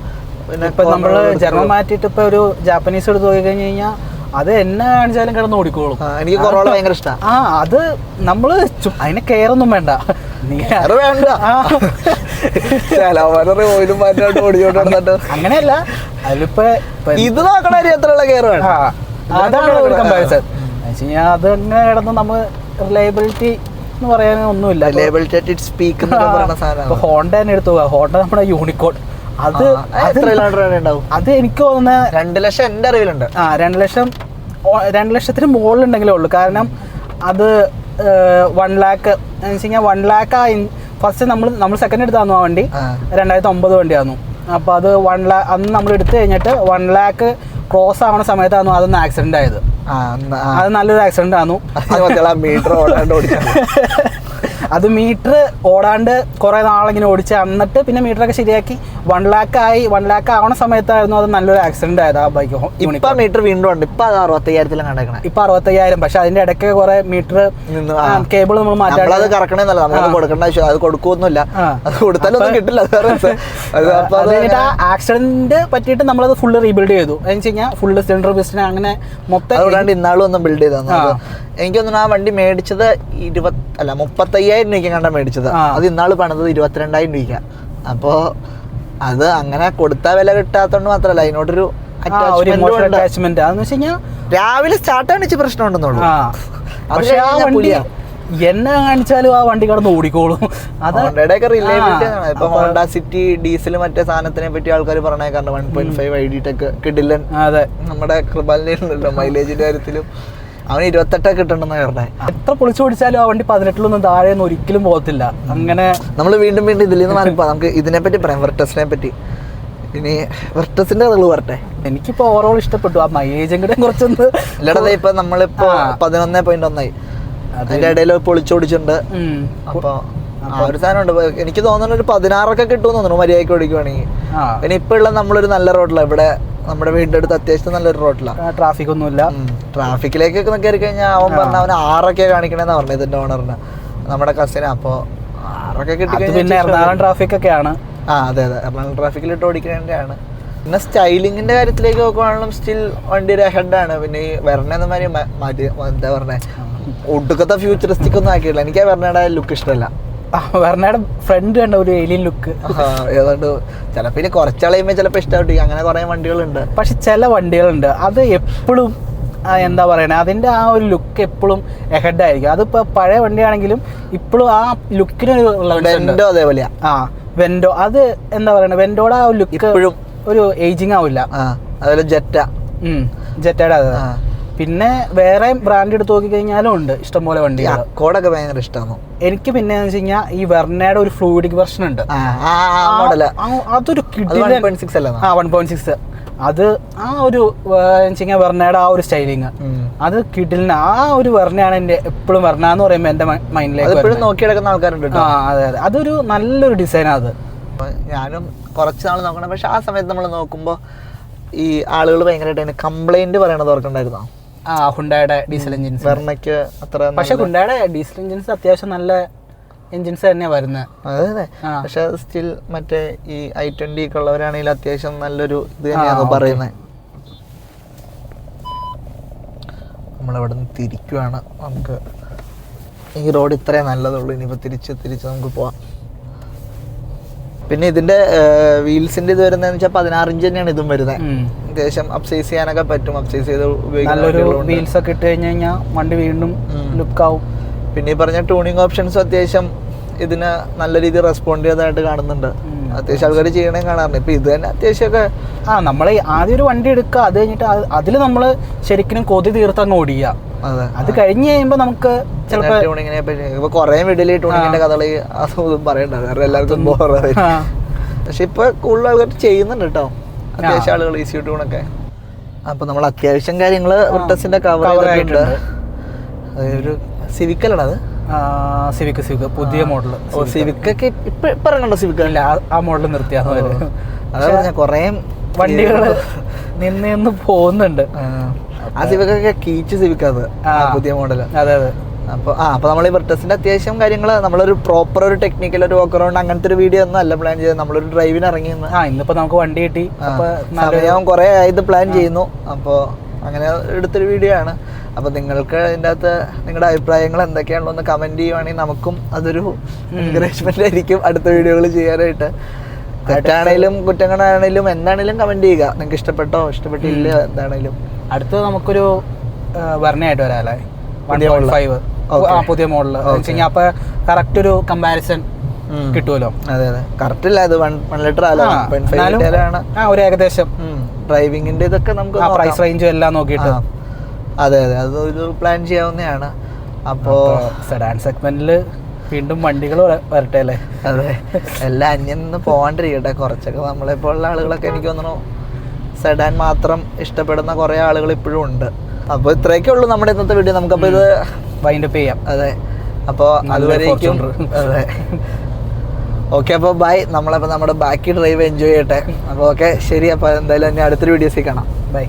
പിന്നെ ഇപ്പൊ നമ്മള് ജർമ്മൻ മാറ്റിയിട്ട് ഇപ്പൊ ഒരു ജാപ്പനീസ് എടുത്ത് പോയി കഴിഞ്ഞ് കഴിഞ്ഞാൽ അത് എന്നെ കാണിച്ചാലും കിടന്ന് ഓടിക്കോളും. എനിക്ക് കൊറോള ഭയങ്കര ഇഷ്ടമാണ്. അത് നമ്മള് അതിനെ കെയർ ഒന്നും വേണ്ട, അങ്ങനെയല്ല. അതിലിപ്പോ ഇത് നോക്കണ എത്രയുള്ള കെയർ വേണം, അതാണ് ഒരു കമ്പാരിസൺ. അതങ്ങനെ കിടന്ന് നമ്മൾ റിലയബിലിറ്റി എന്ന് പറയാൻ ഒന്നുമില്ല. ഹോണ്ട തന്നെ എടുത്തു പോകാം. ഹോണ്ട നമ്മുടെ യൂണിക്കോൺ, അത് എനിക്ക് തോന്നുന്ന 2 ലക്ഷം എന്റെ അറിവിലുണ്ട്. 2 ലക്ഷത്തിന് മുകളിലുണ്ടെങ്കിലേ ഉള്ളൂ. കാരണം അത് 1 ലാക്ക് എന്ന് വെച്ച് കഴിഞ്ഞാൽ 1 ലാക്ക് ഫസ്റ്റ് നമ്മൾ സെക്കൻഡ് എടുത്താന്നു ആ വണ്ടി. 2009 വണ്ടിയായിരുന്നു. അപ്പോൾ അത് 1 ലാക്ക് അന്ന് നമ്മൾ എടുത്തു കഴിഞ്ഞിട്ട് 1 ലാക്ക് ക്രോസ് ആവുന്ന സമയത്തായിരുന്നു അതൊന്ന് ആക്സിഡന്റ് ആയത്. അത് നല്ലൊരു ആക്സിഡന്റ് ആയിരുന്നു. അത് മീറ്റർ ഓടാണ്ട് കുറെ നാളിങ്ങനെ ഓടിച്ച് എന്നിട്ട് പിന്നെ മീറ്ററൊക്കെ ശരിയാക്കി 1 ലാക്ക് ആയി. 1 ലാക്ക് ആവണ സമയത്തായിരുന്നു അത് നല്ലൊരു ആക്സിഡന്റ് ആയത് ആ ബൈക്ക്. ഇപ്പൊ മീറ്റർ വീണ്ടും ഉണ്ട്. ഇപ്പൊ 65,000 കണ്ടേക്കണേ. ഇപ്പൊ 65,000. പക്ഷെ അതിന്റെ ഇടയ്ക്ക് കുറെ മീറ്റർ കേബിൾ നമ്മൾ മാറ്റാം. അത് കറക്കണേന്നല്ല, നമ്മൾ കൊടുക്കേണ്ട ആവശ്യം, അത് കൊടുക്കൊന്നുമില്ല. അത് കൊടുത്താലൊന്നും കിട്ടില്ല. ആ ആക്സിഡന്റ് പറ്റിയിട്ട് നമ്മളത് ഫുള്ള് റീബിൽഡ് ചെയ്തു. എന്ന് വെച്ച് കഴിഞ്ഞാൽ ഫുള്ള് സിലിണ്ടർ പിസ്റ്റൺ അങ്ങനെ മൊത്തം. അതുകൊണ്ട് ഇന്നാളും ഒന്ന് ബിൽഡ് ചെയ്തു. എനിക്ക് തോന്നുന്നു ആ വണ്ടി മേടിച്ചത് 35,000 രൂപയ്ക്ക് കണ്ടാ മേടിച്ചത്. അത് ഇന്നാള് പണിത് 22,000 രൂപയ്ക്ക്. അപ്പോ അത് അങ്ങനെ കൊടുത്താൽ വില കിട്ടാത്തോണ്ട് മാത്രല്ല, അതിനോടൊരു അറ്റാച്ച്മെന്റ്. അതെന്ന് വെച്ച് കഴിഞ്ഞാൽ രാവിലെ സ്റ്റാർട്ട് കാണിച്ച് പ്രശ്നമുണ്ടെന്നുള്ളൂ. പക്ഷെ ആ വണ്ടി എന്നെ കാണിച്ചാലും ആ വണ്ടി കടന്ന് ഓടിക്കോളും. ഹോണ്ടയുടെയൊക്കെ റിലയബിലിറ്റി ആണ്. ഇപ്പൊ ഹോണ്ട സിറ്റി ഡീസൽ മറ്റേ സാധനത്തിനെ പറ്റി ആൾക്കാർ പറഞ്ഞേക്കാറുണ്ട്. 1.5 ID ടെക് കിടിലൻ. അതെ, നമ്മുടെ കൃപാലിനുണ്ടല്ലോ മൈലേജിന്റെ കാര്യത്തിലും അവന് 28 കിട്ടണ്ടെന്ന് പറഞ്ഞേ. എത്ര പൊളിച്ചു ഓടിച്ചാലും ആ വണ്ടി 18 താഴെ ഒരിക്കലും പോകത്തില്ല. അങ്ങനെ നമ്മൾ വീണ്ടും ഇതിൽ നിന്ന് മാറിപ്പോ നമുക്ക് ഇതിനെ പറ്റി പറയാം, വെർട്ടസിനെ പറ്റി. ഇനി വെർട്ടസിന്റെ കഥകൾ പറട്ടെ. എനിക്കിപ്പോ ഓവറോൾ ഇഷ്ടപ്പെട്ടു. ആ മൈലേജും കൂടെ കുറച്ചൊന്ന് ഇല്ലടേ. ഇപ്പൊ നമ്മളിപ്പോ 11.1 അതിന്റെ ഇടയിൽ പൊളിച്ചോടിച്ചിട്ടുണ്ട്. അപ്പൊ ആ ഒരു സാധനം ഉണ്ട്. എനിക്ക് തോന്നുന്നു ഒരു 16 കിട്ടുമെന്ന് തോന്നുന്നു മര്യാദയ്ക്ക് ഓടിക്കുവാണെങ്കിൽ. പിന്നെ ഇപ്പൊ ഉള്ള നമ്മളൊരു നല്ല റോഡിലാണ് ഇവിടെ, നമ്മുടെ വീടിന്റെ അടുത്ത് അത്യാവശ്യം നല്ലൊരു റോഡിലാണ്. ട്രാഫിക് ഒന്നുമില്ല. ട്രാഫിക്കിലേക്കൊക്കെ കയറി കഴിഞ്ഞാൽ അവൻ പറഞ്ഞ അവന് 6 കാണിക്കണേന്നാ പറഞ്ഞത് ഇതിന്റെ ഓണറിന്, നമ്മുടെ കസിന്. അപ്പൊ 6 കിട്ടി. പിന്നെ എറണാകുളം ട്രാഫിക് ഒക്കെയാണ്. അതെ എറണാകുളം ട്രാഫിക്കിലിട്ട് ഓടിക്കേണ്ടതാണ്. പിന്നെ സ്റ്റൈലിങ്ങിന്റെ കാര്യത്തിലേക്ക് നോക്കുവാണെങ്കിലും സ്റ്റിൽ വണ്ടി ഒരു ഹെഡാണ്. പിന്നെ ഈ വെർണ മാറ്റി എന്താ പറഞ്ഞേ, ഒടുക്കത്തെ ഫ്യൂച്ചറിസ്റ്റിക് ഒന്നും ആക്കിയിട്ടില്ല. എനിക്ക് ആ വെർണയുടെ ലുക്ക് ഇഷ്ടമല്ല. വെർണയുടെ ഫ്രണ്ട് കണ്ട ഒരു ഏലിയൻ ലുക്ക് ഏതാണ്ട് ചിലപ്പോൾ ഇനി കുറച്ചളയുമ്പോൾ ചിലപ്പോൾ ഇഷ്ടമായിട്ട്. അങ്ങനെ കുറെ വണ്ടികളുണ്ട്. പക്ഷെ ചില വണ്ടികളുണ്ട് അത് എപ്പോഴും എന്താ പറയണേ, അതിന്റെ ആ ഒരു ലുക്ക് എപ്പോഴും എഹെഡ് ആയിരിക്കും. അതിപ്പോ പഴയ വണ്ടിയാണെങ്കിലും ഇപ്പോഴും ആ ലുക്കിനൊരു വെൻഡോ അതേപോലെയാ. വെൻഡോ അത് എന്താ പറയണേ, വെൻഡോടെ ആ ലുക്ക് ഇപ്പോഴും ഒരു ഏജിങ് ആവില്ല. അതുപോലെ ജെറ്റയുടെ അത്. പിന്നെ വേറെ ബ്രാൻഡ് എടുത്ത് നോക്കി കഴിഞ്ഞാലും ഉണ്ട് ഇഷ്ടംപോലെ വണ്ടി. അക്കോർഡൊക്കെ ഭയങ്കര ഇഷ്ടമാണ് എനിക്ക്. പിന്നെ എന്ന് വെച്ച് കഴിഞ്ഞാൽ ഈ വെർണയുടെ ഒരു ഫ്ലൂയിഡിക് വെർഷൻ ഉണ്ട്. അതൊരു 1.6 അത് ആ ഒരു വെർണയുടെ ആ ഒരു സ്റ്റൈലിങ് അത് കിഡിലിന് ആ ഒരു വെർണയാണ് എന്റെ എപ്പോഴും. വെർണ എന്ന് പറയുമ്പോൾ എന്റെ മൈൻഡിലേക്ക് നോക്കി കിടക്കുന്ന ആൾക്കാരുണ്ട്. അതെ അതൊരു നല്ലൊരു ഡിസൈനാണ് അത്. ഞാനും കുറച്ച് നാൾ നോക്കണം. പക്ഷെ ആ സമയത്ത് നമ്മൾ നോക്കുമ്പോൾ ഈ ആളുകൾ ഭയങ്കരമായിട്ട് കംപ്ലൈന്റ് പറയണത് ഓർക്കണ്ടായിരുന്നോ? ഹുണ്ടായുടെ ഡീസൽ എഞ്ചിൻസ്. വെർണയ്ക്ക് അത്ര. പക്ഷെ ഹുണ്ടായുടെ ഡീസൽ എഞ്ചിൻസ് അത്യാവശ്യം നല്ല എഞ്ചിൻസ് തന്നെയാണ് വരുന്നത്. അതെ, പക്ഷെ സ്റ്റിൽ മറ്റേ ഈ i20 ഒക്കെ ഉള്ളവരാണെങ്കിൽ അത്യാവശ്യം നല്ലൊരു ഇത് തന്നെയാണ് പറയുന്നത്. നമ്മളിവിടെ നിന്ന് തിരിക്കുവാണ്. നമുക്ക് ഈ റോഡ് ഇത്രേ നല്ലതുള്ളൂ. ഇനിയിപ്പോൾ തിരിച്ച് നമുക്ക് പോവാം. പിന്നെ ഇതിന്റെ വീൽസിന്റെ ഇത് വരുന്നതെന്ന് വെച്ചാൽ 16 ഇഞ്ച് തന്നെയാണ് ഇതും വരുന്നത്. അത്യാവശ്യം അപ്സൈസ് ചെയ്യാനൊക്കെ പറ്റും. അപ്സൈസ് ചെയ്ത് നല്ലൊരു വീൽസ് ഒക്കെ ഇട്ട് കഴിഞ്ഞ് കഴിഞ്ഞാൽ വണ്ടി വീണ്ടും ലുക്ക് ആവും. പിന്നെ ഈ പറഞ്ഞ ട്യൂണിങ് ഓപ്ഷൻസും അത്യാവശ്യം ഇതിന് നല്ല രീതിയിൽ റെസ്പോണ്ട് ചെയ്തതായിട്ട് കാണുന്നുണ്ട്. അത്യാവശ്യം ആൾക്കാർ ചെയ്യണേ കാണാറുണ്ട്. ഇപ്പൊ ഇത് തന്നെ അത്യാവശ്യമൊക്കെ നമ്മൾ ആദ്യം ഒരു വണ്ടി എടുക്കുക, അത് കഴിഞ്ഞിട്ട് അതിൽ നമ്മൾ ശരിക്കും കൊതി തീർത്തങ്ങ് ഓടിക്കുക. അത് കഴിഞ്ഞ് കഴിയുമ്പോൾ നമുക്ക് ചിലപ്പോൾ ട്യൂണിങ്ങിനെ പറ്റി ഇപ്പൊ കുറെ വീട്ടിൽ ട്യൂണിങ്ങിന്റെ കഥകളി അതൊന്നും പറയണ്ട, കാരണം എല്ലാവർക്കും ബോറായി. പക്ഷെ ഇപ്പൊ കൂടുതൽ ആൾക്കാർ ചെയ്യുന്നുണ്ട് കേട്ടോ, അത്യാവശ്യം ആളുകൾ ഈസി ട്യൂണൊക്കെ. അപ്പൊ നമ്മൾ അത്യാവശ്യം കാര്യങ്ങള് വിർട്ടസിന്റെ കവർ ചെയ്തിട്ടുണ്ട്. അതൊരു സിവിക്കലാണ് അത്. സിവിക് പുതിയ മോഡൽ. സിവിക്കൊക്കെ ഇപ്പൊ ഇറങ്ങണ്ടോ? സിവിക്ക ഇല്ല, ആ മോഡൽ നിർത്തിയാ അതാ കൊറേ വണ്ടികള് നിന്ന് പോകുന്നുണ്ട്. ആ സിവിക്കൊക്കെ കീച്ച് സിവിക്കത് പുതിയ മോഡല്. അതെ അതെ. അപ്പൊ നമ്മൾ ഈ വെർട്ടസിന്റെ അത്യാവശ്യം കാര്യങ്ങൾ നമ്മളൊരു പ്രോപ്പർ ഒരു ടെക്നിക്കൽ ഒരു വർക്ക് അറൗണ്ട് അങ്ങനത്തെ ഒരു വീഡിയോ ഒന്നും അല്ല പ്ലാൻ ചെയ്തത്. നമ്മളൊരു ഡ്രൈവിന് ഇറങ്ങി. ഇന്നിപ്പോ നമുക്ക് വണ്ടി കിട്ടി, സമയം കുറെ ആയത് പ്ലാൻ ചെയ്യുന്നു. അപ്പോൾ അങ്ങനെ എടുത്തൊരു വീഡിയോ ആണ്. അപ്പോൾ നിങ്ങൾക്ക് ഇതിൻ്റെ അകത്ത് നിങ്ങളുടെ അഭിപ്രായങ്ങൾ എന്തൊക്കെയാണല്ലോ ഒന്ന് കമൻറ്റ് ചെയ്യുവാണെങ്കിൽ നമുക്കും അതൊരു എൻകറേജ്മെൻ്റ് ആയിരിക്കും അടുത്ത വീഡിയോകൾ ചെയ്യാനായിട്ട്. തെറ്റാണേലും കുറ്റങ്ങളാണേലും എന്താണേലും കമൻറ്റ് ചെയ്യുക. നിങ്ങൾക്ക് ഇഷ്ടപ്പെട്ടോ ഇഷ്ടപ്പെട്ടില്ല എന്താണേലും. അടുത്ത് നമുക്കൊരു വെർണയായിട്ട് വരാം അല്ലേ, 1.5 പുതിയ മോഡല്. അപ്പൊ കറക്റ്റ് ഒരു കമ്പാരിസൺ കിട്ടുമല്ലോ. അതെ അതെ, കറക്റ്റ് അല്ല, ഇത് 1 ലിറ്റർ അല്ല, 1.5 ലിറ്റർ ആണ്. ഒരു ഏകദേശം ഡ്രൈവിങ്ങിന്റെ ഇതൊക്കെ നമുക്ക് പ്രൈസ് റേഞ്ചും എല്ലാം നോക്കിയിട്ട്. അതെ അതെ, അതൊരു പ്ലാൻ ചെയ്യാവുന്നതാണ്. അപ്പോൾ സെഡാൻ സെഗ്മെന്റിൽ വീണ്ടും വണ്ടികൾ വരട്ടെ അല്ലേ. അതെ, എല്ലാം അന്യം നിന്ന് പോകാണ്ടിരിക്കട്ടെ. കുറച്ചൊക്കെ നമ്മളെപ്പോലുള്ള ആളുകളൊക്കെ എനിക്ക് തോന്നുന്നു സെഡാൻ മാത്രം ഇഷ്ടപ്പെടുന്ന കുറേ ആളുകൾ ഇപ്പോഴും ഉണ്ട്. അപ്പോൾ ഇത്രയൊക്കെ ഉള്ളൂ നമ്മുടെ ഇന്നത്തെ വീഡിയോ. നമുക്കപ്പോൾ ഇത് വൈൻഡപ്പ് ചെയ്യാം. അതെ, അപ്പോൾ അതുവരേക്കും അതെ ഓക്കെ. അപ്പോൾ ബൈ. നമ്മളപ്പോൾ നമ്മുടെ ബാക്കി ഡ്രൈവ് എൻജോയ് ചെയ്യട്ടെ. അപ്പോൾ ഓക്കെ, ശരി. അപ്പോൾ എന്തായാലും ഇനി അടുത്തൊരു വീഡിയോസിൽ കാണാം. ബൈ.